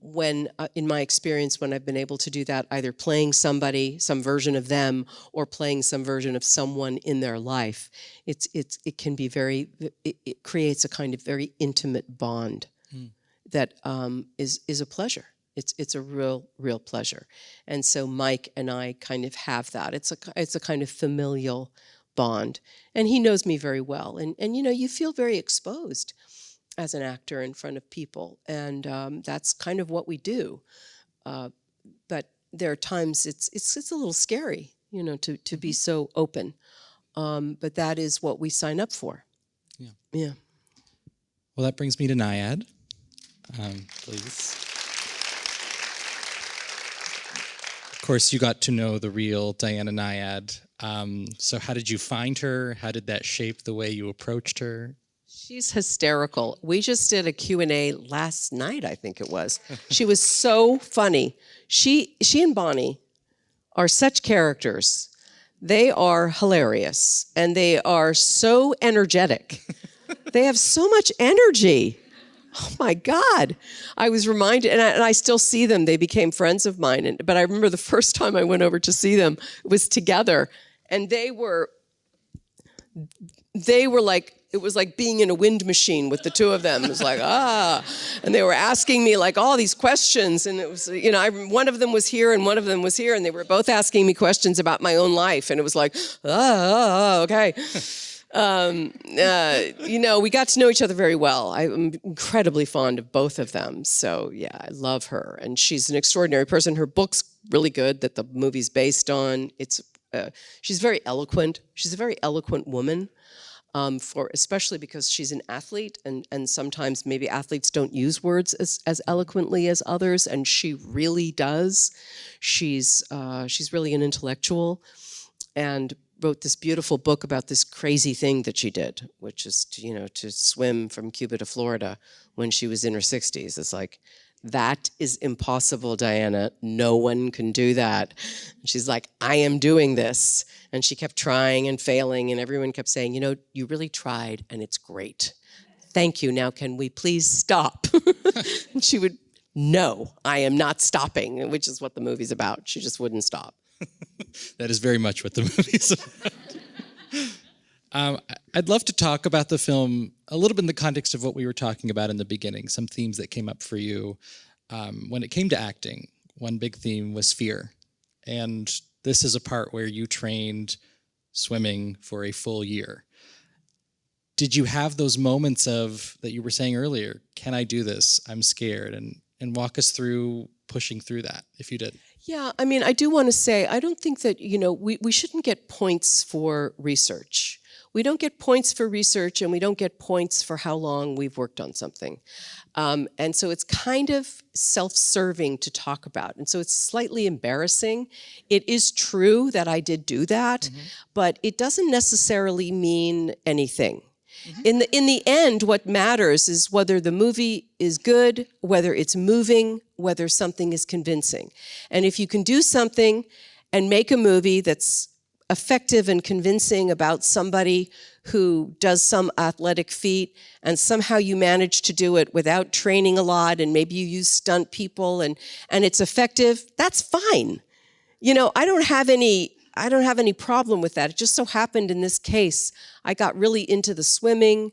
when, in my experience, when I've been able to do that, either playing somebody, some version of them, or playing some version of someone in their life, it can be it creates a kind of very intimate bond that is a pleasure. It's a real pleasure. And so Mike and I kind of have that. It's a kind of familial bond. And he knows me very well. And you feel very exposed as an actor in front of people. And that's kind of what we do. But there are times it's a little scary, to be so open. But that is what we sign up for. Yeah. Well, that brings me to Nyad. Please. Of course, you got to know the real Diana Nyad. So how did you find her? How did that shape the way you approached her? She's hysterical. We just did a Q&A last night, I think it was. She was so funny. She and Bonnie are such characters. They are hilarious, and they are so energetic. They have so much energy. Oh my God. I was reminded, and I still see them. They became friends of mine. But I remember the first time I went over to see them was together. And they were like, it was like being in a wind machine with the two of them. It was like, and they were asking me like all these questions. And it was, one of them was here and one of them was here. And they were both asking me questions about my own life. And it was like, okay. We got to know each other very well. I'm incredibly fond of both of them. So yeah, I love her. And she's an extraordinary person. Her book's really good that the movie's based on. She's very eloquent. She's a very eloquent woman, especially because she's an athlete, and sometimes maybe athletes don't use words as eloquently as others, and she really does. She's really an intellectual, and wrote this beautiful book about this crazy thing that she did, which is to swim from Cuba to Florida when she was in her 60s. It's like, that is impossible, Diana. No one can do that. And she's like, I am doing this. And she kept trying and failing, and everyone kept saying, you really tried, and it's great. Thank you. Now, can we please stop? And she would, no, I am not stopping, which is what the movie's about. She just wouldn't stop. That is very much what the movie's about. I'd love to talk about the film a little bit in the context of what we were talking about in the beginning, some themes that came up for you. When it came to acting, one big theme was fear. And this is a part where you trained swimming for a full year. Did you have those moments that you were saying earlier, can I do this? I'm scared. And walk us through pushing through that, if you did. Yeah, I mean, I do want to say, I don't think that, we shouldn't get points for research. We don't get points for research, and we don't get points for how long we've worked on something. And so it's kind of self-serving to talk about. And so it's slightly embarrassing. It is true that I did do that, but it doesn't necessarily mean anything. In the end, what matters is whether the movie is good, whether it's moving, whether something is convincing. And if you can do something and make a movie that's effective and convincing about somebody who does some athletic feat, and somehow you manage to do it without training a lot, and maybe you use stunt people, and it's effective, that's fine. I don't have any I don't have any problem with that. It just so happened in this case, I got really into the swimming,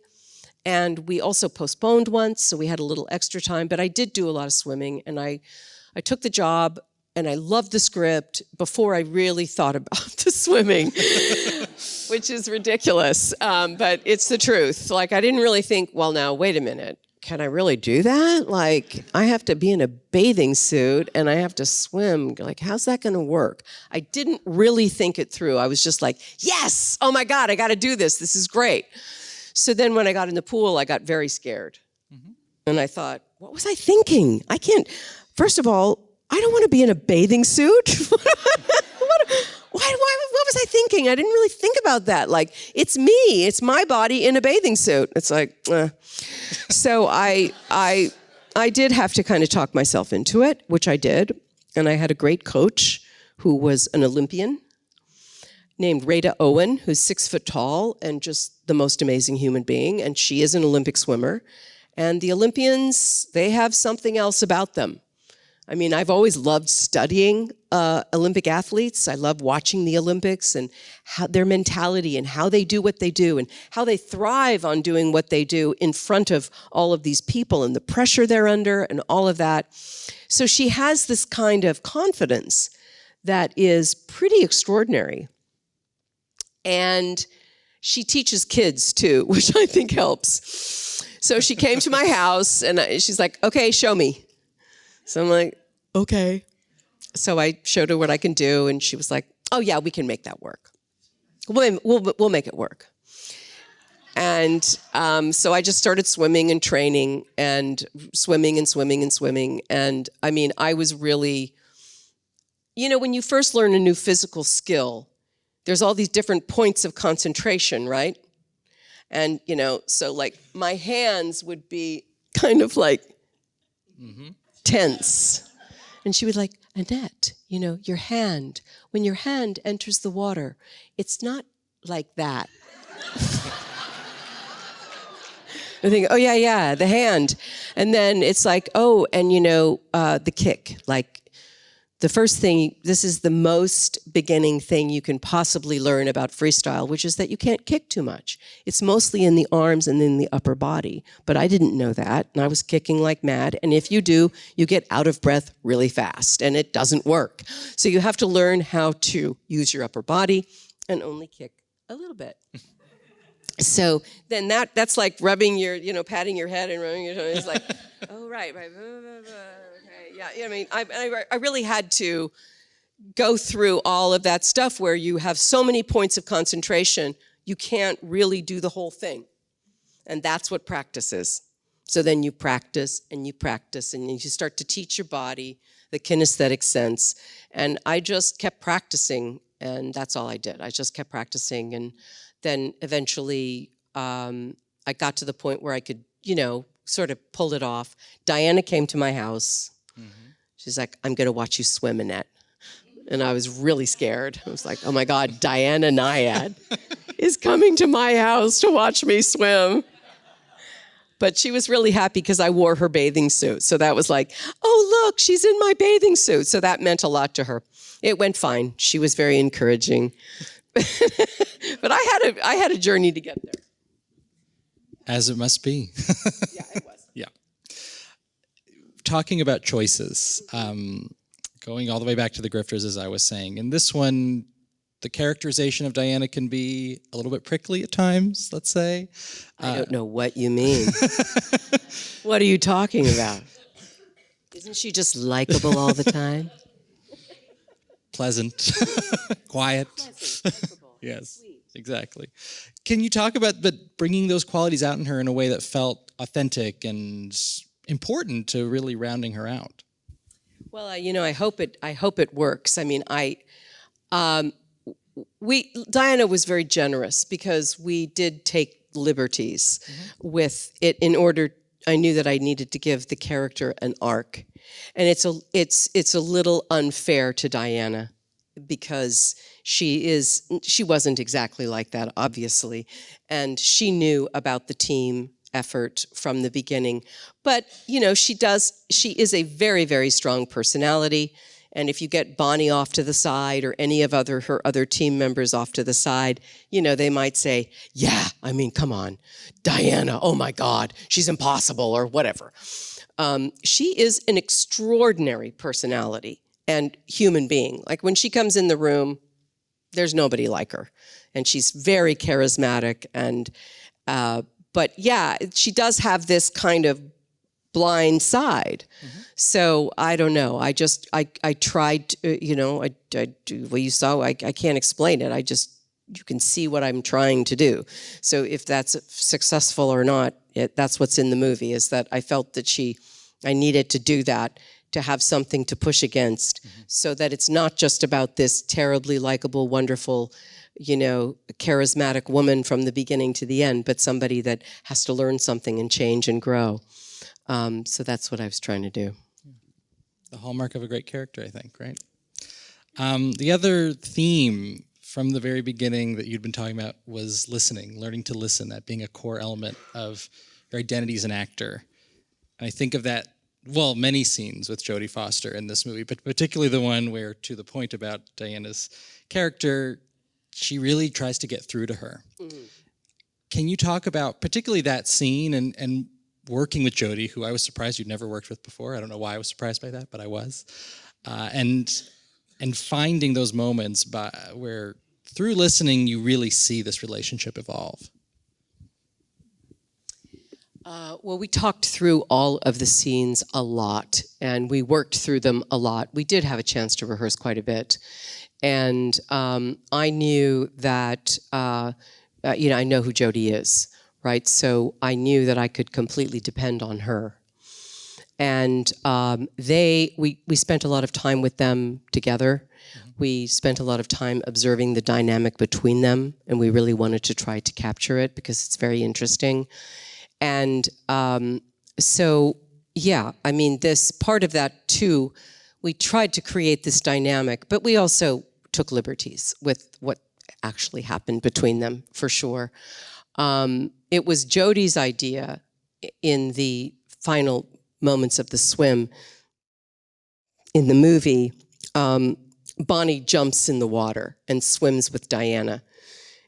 and we also postponed once, so we had a little extra time, but I did do a lot of swimming, and I took the job, and I loved the script before I really thought about the swimming, which is ridiculous, but it's the truth. Like, I didn't really think, well, now, wait a minute. Can I really do that? Like, I have to be in a bathing suit and I have to swim. Like, how's that going to work? I didn't really think it through. I was just like, yes, oh my God, I got to do this. This is great. So then when I got in the pool, I got very scared. Mm-hmm. And I thought, what was I thinking? I can't, first of all, I don't want to be in a bathing suit. What was I thinking? I didn't really think about that. Like, it's me, it's my body in a bathing suit. It's like, So I did have to kind of talk myself into it, which I did. And I had a great coach who was an Olympian named Rada Owen, who's 6 foot tall and just the most amazing human being. And she is an Olympic swimmer. And the Olympians, they have something else about them. I mean, I've always loved studying Olympic athletes. I love watching the Olympics and how their mentality and how they do what they do and how they thrive on doing what they do in front of all of these people and the pressure they're under and all of that. So she has this kind of confidence that is pretty extraordinary. And she teaches kids too, which I think helps. So she came to my house and she's like, okay, show me. So I'm like, okay. So I showed her what I can do, and she was like, oh yeah, we can make that work. We'll make it work. And so I just started swimming and training and swimming and swimming and swimming. And I mean, I was really, you know, when you first learn a new physical skill, there's all these different points of concentration, right? And, you know, so like my hands would be kind of like, tense. And she would like, Annette, you know, your hand, when your hand enters the water, it's not like that. I think, oh yeah, the hand. And then it's like, oh, and you know, the kick, like the first thing, this is the most beginning thing you can possibly learn about freestyle, which is that you can't kick too much. It's mostly in the arms and in the upper body. But I didn't know that, and I was kicking like mad. And if you do, you get out of breath really fast, and it doesn't work. So you have to learn how to use your upper body and only kick a little bit. So then that's like rubbing your, you know, patting your head and rubbing your toes. It's like, oh, right. Okay, yeah, I mean, I really had to go through all of that stuff where you have so many points of concentration, you can't really do the whole thing. And that's what practice is. So then you practice, and you start to teach your body the kinesthetic sense. And I just kept practicing, and that's all I did. I just kept practicing, and then eventually I got to the point where I could, you know, sort of pull it off. Diana came to my house. Mm-hmm. She's like, I'm going to watch you swim, Annette. And I was really scared. I was like, oh my God, Diana Nyad is coming to my house to watch me swim. But she was really happy because I wore her bathing suit. So that was like, oh, look, she's in my bathing suit. So that meant a lot to her. It went fine. She was very encouraging. But I had a journey to get there. As it must be. Yeah, it was. Yeah. Talking about choices, going all the way back to the Grifters, as I was saying. In this one, the characterization of Diana can be a little bit prickly at times, let's say. I don't know what you mean. What are you talking about? Isn't she just likable all the time? Pleasant, quiet. Pleasant, yes, sweet. Exactly. Can you talk about bringing those qualities out in her in a way that felt authentic and important to really rounding her out? Well, you know, I hope it works. I mean, Diana was very generous because we did take liberties with it in order. I knew that I needed to give the character an arc, and it's a little unfair to Diana because she wasn't exactly like that, obviously, and she knew about the team effort from the beginning. But you know, she is a very, very strong personality, And if you get Bonnie off to the side or any of her other team members off to the side, they might say, yeah, I mean, come on, Diana, oh my God, she's impossible or whatever. She is an extraordinary personality and human being. Like when she comes in the room, there's nobody like her. And she's very charismatic. But yeah, she does have this kind of blind side. Mm-hmm. So I don't know. I tried, well, you saw, I can't explain it. You can see what I'm trying to do. So if that's successful or not, that's what's in the movie, is that I felt that I needed to do that, to have something to push against, mm-hmm. so that it's not just about this terribly likable, wonderful, charismatic woman from the beginning to the end, but somebody that has to learn something and change and grow. So that's what I was trying to do. The hallmark of a great character, I think, right? The other theme from the very beginning that you'd been talking about was listening, learning to listen, that being a core element of your identity as an actor. And I think of that, many scenes with Jodie Foster in this movie, but particularly the one where, to the point about Diana's character, she really tries to get through to her. Mm-hmm. Can you talk about particularly that scene and working with Jodie, who I was surprised you'd never worked with before? I don't know why I was surprised by that, but I was. And finding those moments where through listening you really see this relationship evolve. Well, we talked through all of the scenes a lot, and we worked through them a lot. We did have a chance to rehearse quite a bit. And I knew that, I know who Jodie is, right? So I knew that I could completely depend on her. And we spent a lot of time with them together. Mm-hmm. We spent a lot of time observing the dynamic between them, and we really wanted to try to capture it because it's very interesting. And this part of that too, we tried to create this dynamic, but we also took liberties with what actually happened between them, for sure. It was Jodie's idea in the final moments of the swim in the movie. Bonnie jumps in the water and swims with Diana.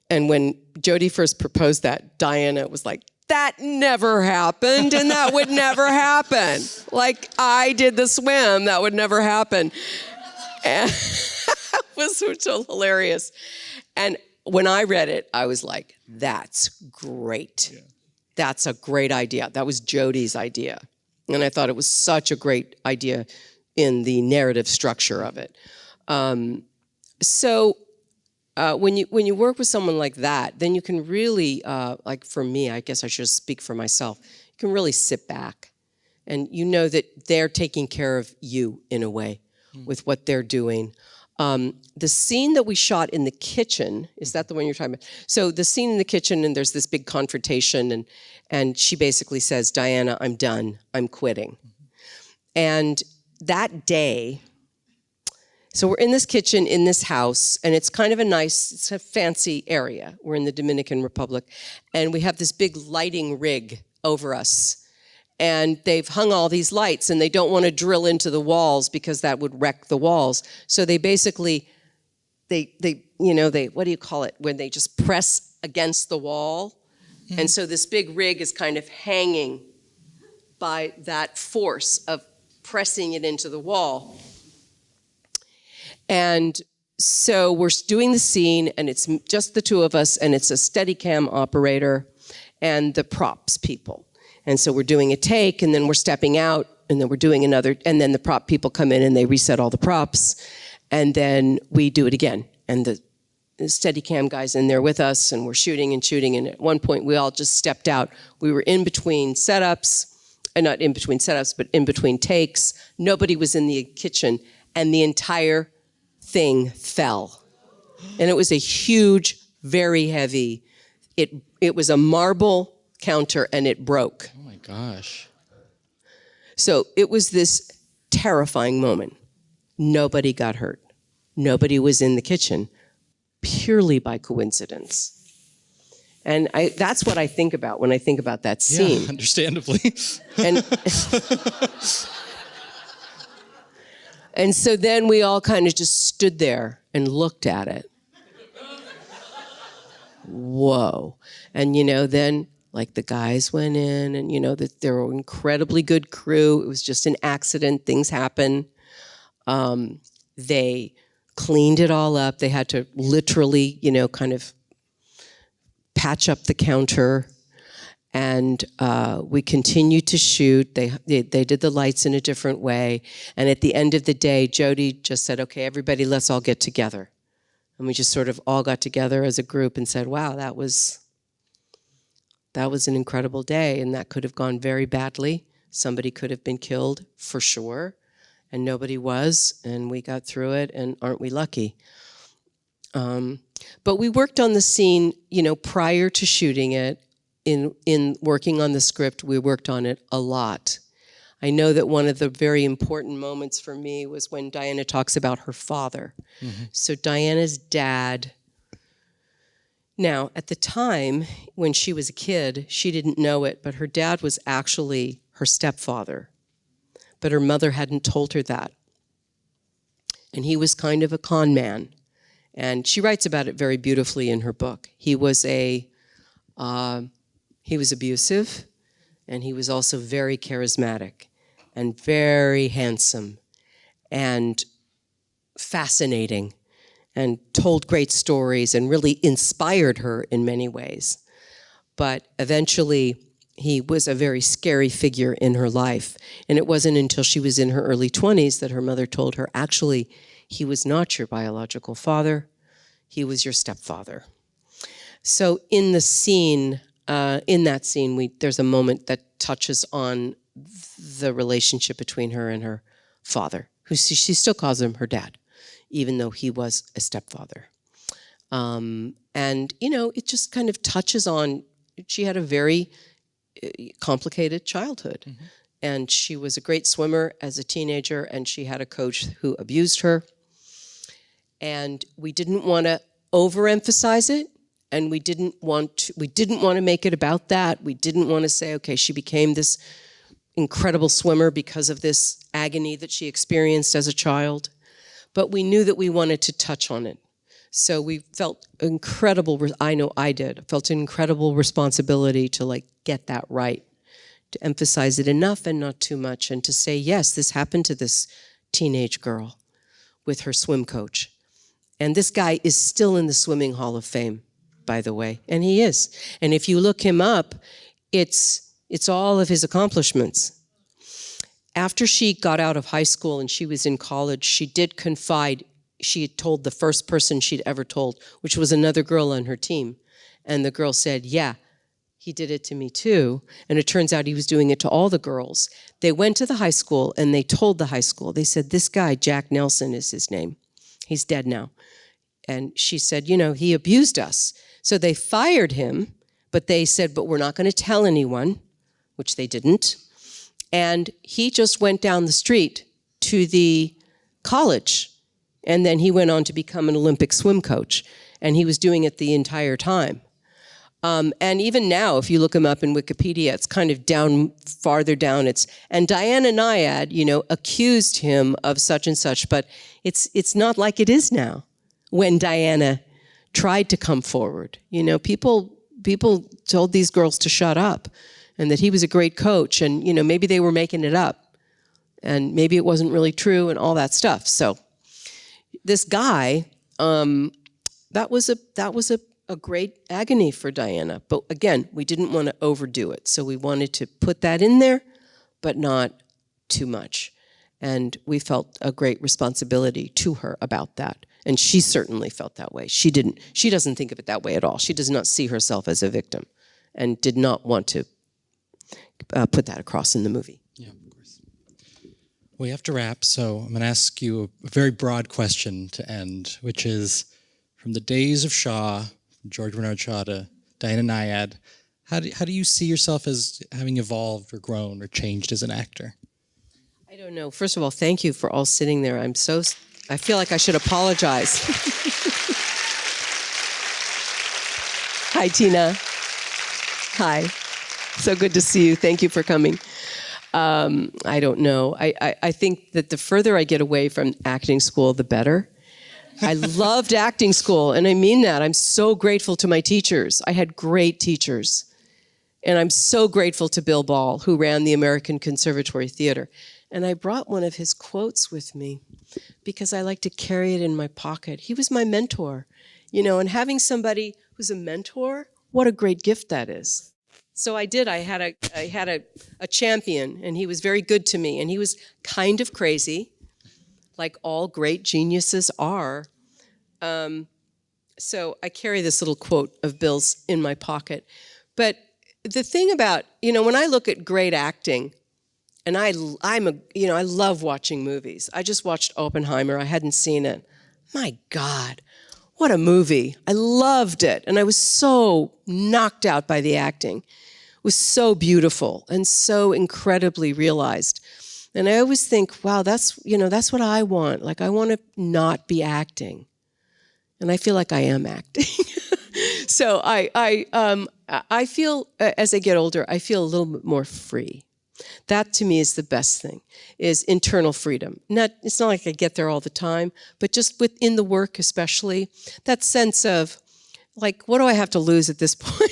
And when Jodie first proposed that, Diana was like, that never happened, and that would never happen. Like, I did the swim, that would never happen. And it was so hilarious. And when I read it, I was like, that's great. Yeah. That's a great idea. That was Jodie's idea. And I thought it was such a great idea in the narrative structure of it. When you work with someone like that, then you can really, like for me, I guess I should speak for myself, you can really sit back and you know that they're taking care of you in a way with what they're doing. The scene that we shot in the kitchen, is that the one you're talking about? So the scene in the kitchen, and there's this big confrontation, and she basically says, Diana, I'm done, I'm quitting. And that day, so we're in this kitchen, in this house, and it's kind of it's a fancy area. We're in the Dominican Republic, and we have this big lighting rig over us. And they've hung all these lights, and they don't want to drill into the walls because that would wreck the walls. So they basically, they what do you call it? When they just press against the wall. Mm-hmm. And so this big rig is kind of hanging by that force of pressing it into the wall. And so we're doing the scene, and it's just the two of us, and it's a Steadicam operator and the props people. And so we're doing a take, and then we're stepping out, and then we're doing another, and then the prop people come in and they reset all the props, and then we do it again. And the Steadicam guy's in there with us, and we're shooting, and at one point we all just stepped out. We were in between setups, not in between setups, but in between takes. Nobody was in the kitchen, and the entire thing fell. And it was a huge, very heavy, it was a marble counter, and it broke. Oh my gosh. So it was this terrifying moment. Nobody got hurt. Nobody was in the kitchen, purely by coincidence. And that's what I think about when I think about that scene. Yeah, understandably. And so then we all kind of just stood there and looked at it. Whoa. And, then like the guys went in and, that they were an incredibly good crew. It was just an accident. Things happen. They cleaned it all up. They had to literally, kind of patch up the counter. And we continued to shoot. They did the lights in a different way. And at the end of the day, Jody just said, okay, everybody, let's all get together. And we just sort of all got together as a group and said, wow, that was an incredible day. And that could have gone very badly. Somebody could have been killed for sure. And nobody was. And we got through it. And aren't we lucky? But we worked on the scene, prior to shooting it. In working on the script, we worked on it a lot. I know that one of the very important moments for me was when Diana talks about her father. Mm-hmm. So Diana's dad, now at the time when she was a kid, she didn't know it, but her dad was actually her stepfather. But her mother hadn't told her that. And he was kind of a con man. And she writes about it very beautifully in her book. He was abusive, and he was also very charismatic and very handsome and fascinating and told great stories and really inspired her in many ways. But eventually, he was a very scary figure in her life. And it wasn't until she was in her early 20s that her mother told her, actually, he was not your biological father. He was your stepfather. So in that scene, there's a moment that touches on the relationship between her and her father, who she still calls him her dad, even though he was a stepfather. And, it just kind of touches on, she had a very complicated childhood. Mm-hmm. And she was a great swimmer as a teenager, and she had a coach who abused her. And we didn't want to overemphasize it. And we didn't want to make it about that. We didn't want to say, okay, she became this incredible swimmer because of this agony that she experienced as a child. But we knew that we wanted to touch on it. So we felt I know I did, felt an incredible responsibility to get that right, to emphasize it enough and not too much, and to say, yes, this happened to this teenage girl with her swim coach. And this guy is still in the Swimming Hall of Fame, by the way, and he is. And if you look him up, it's all of his accomplishments. After she got out of high school and she was in college, she did confide. She had told the first person she'd ever told, which was another girl on her team. And the girl said, yeah, he did it to me too. And it turns out he was doing it to all the girls. They went to the high school and they told the high school, they said, this guy, Jack Nelson is his name. He's dead now. And she said, he abused us. So they fired him, but they said, but we're not going to tell anyone, which they didn't. And he just went down the street to the college. And then he went on to become an Olympic swim coach. And he was doing it the entire time. And even now, if you look him up in Wikipedia, it's kind of farther down. And Diana Nyad, accused him of such and such, but it's not like it is now when Diana tried to come forward. People told these girls to shut up and that he was a great coach, and maybe they were making it up and maybe it wasn't really true and all that stuff. So this guy, that was a great agony for Diana. But again, we didn't want to overdo it. So we wanted to put that in there, but not too much. And we felt a great responsibility to her about that. And she certainly felt that way. She doesn't think of it that way at all. She does not see herself as a victim and did not want to put that across in the movie. Yeah, of course. We have to wrap, so I'm going to ask you a very broad question to end, which is, from the days of Shaw, George Bernard Shaw to Diana Nyad, how do you see yourself as having evolved or grown or changed as an actor? I don't know. First of all, thank you for all sitting there. I feel like I should apologize. Hi, Tina. Hi. So good to see you. Thank you for coming. I don't know. I think that the further I get away from acting school, the better. I loved acting school, and I mean that. I'm so grateful to my teachers. I had great teachers. And I'm so grateful to Bill Ball, who ran the American Conservatory Theater. And I brought one of his quotes with me because I like to carry it in my pocket. He was my mentor, and having somebody who's a mentor, what a great gift that is. So I did. I had a champion, and he was very good to me. And he was kind of crazy, like all great geniuses are. So I carry this little quote of Bill's in my pocket. But the thing about, when I look at great acting, and I love watching movies. I just watched Oppenheimer. I hadn't seen it. My God, what a movie. I loved it. And I was so knocked out by the acting. It was so beautiful and so incredibly realized. And I always think, wow, that's what I want. Like, I want to not be acting. And I feel like I am acting. So I feel, as I get older, I feel a little bit more free. That to me is the best thing, is internal freedom. It's not like I get there all the time, but just within the work especially, that sense of, like, what do I have to lose at this point?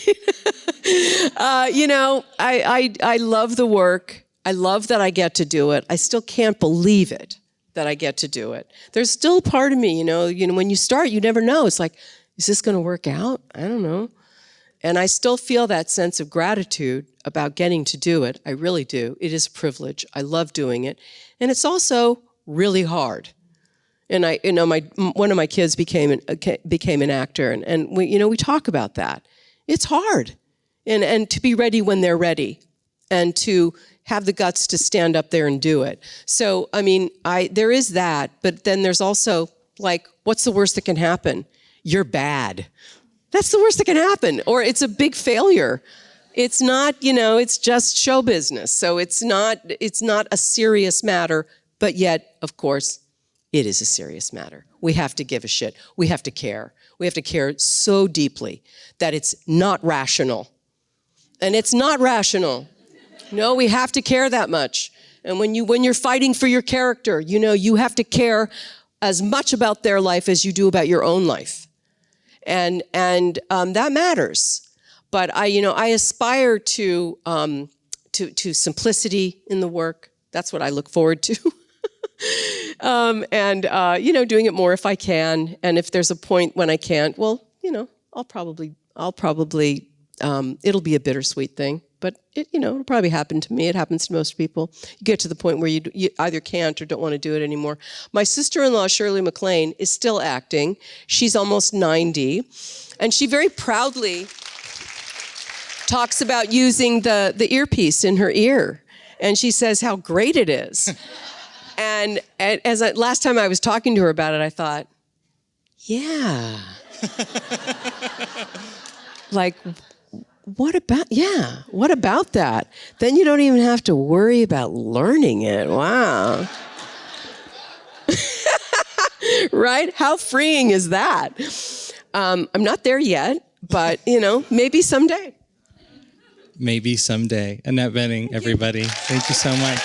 I love the work. I love that I get to do it. I still can't believe it that I get to do it. There's still part of me, when you start, you never know. It's like, is this going to work out? I don't know. And I still feel that sense of gratitude about getting to do it. I really do. It is a privilege. I love doing it. And it's also really hard. And one of my kids became an actor, and we talk about that. It's hard. And to be ready when they're ready, and to have the guts to stand up there and do it. So, there is that, but then there's also, like, what's the worst that can happen? You're bad. That's the worst that can happen. Or it's a big failure. It's not, it's just show business. So it's not a serious matter, but yet, of course, it is a serious matter. We have to give a shit. We have to care. We have to care so deeply that it's not rational. And it's not rational. No, we have to care that much. And when you're fighting for your character, you have to care as much about their life as you do about your own life. And that matters. But I aspire to simplicity in the work. That's what I look forward to. Doing it more if I can. And if there's a point when I can't, well, I'll probably it'll be a bittersweet thing. But it'll probably happen to me. It happens to most people. You get to the point where you either can't or don't want to do it anymore. My sister-in-law, Shirley MacLaine, is still acting. She's almost 90. And she very proudly talks about using the earpiece in her ear. And she says how great it is. And last time I was talking to her about it, I thought, yeah. Like, what about that? Then you don't even have to worry about learning it. Wow. Right? How freeing is that? I'm not there yet, but, maybe someday. Maybe someday. Annette Bening, everybody. Thank you so much.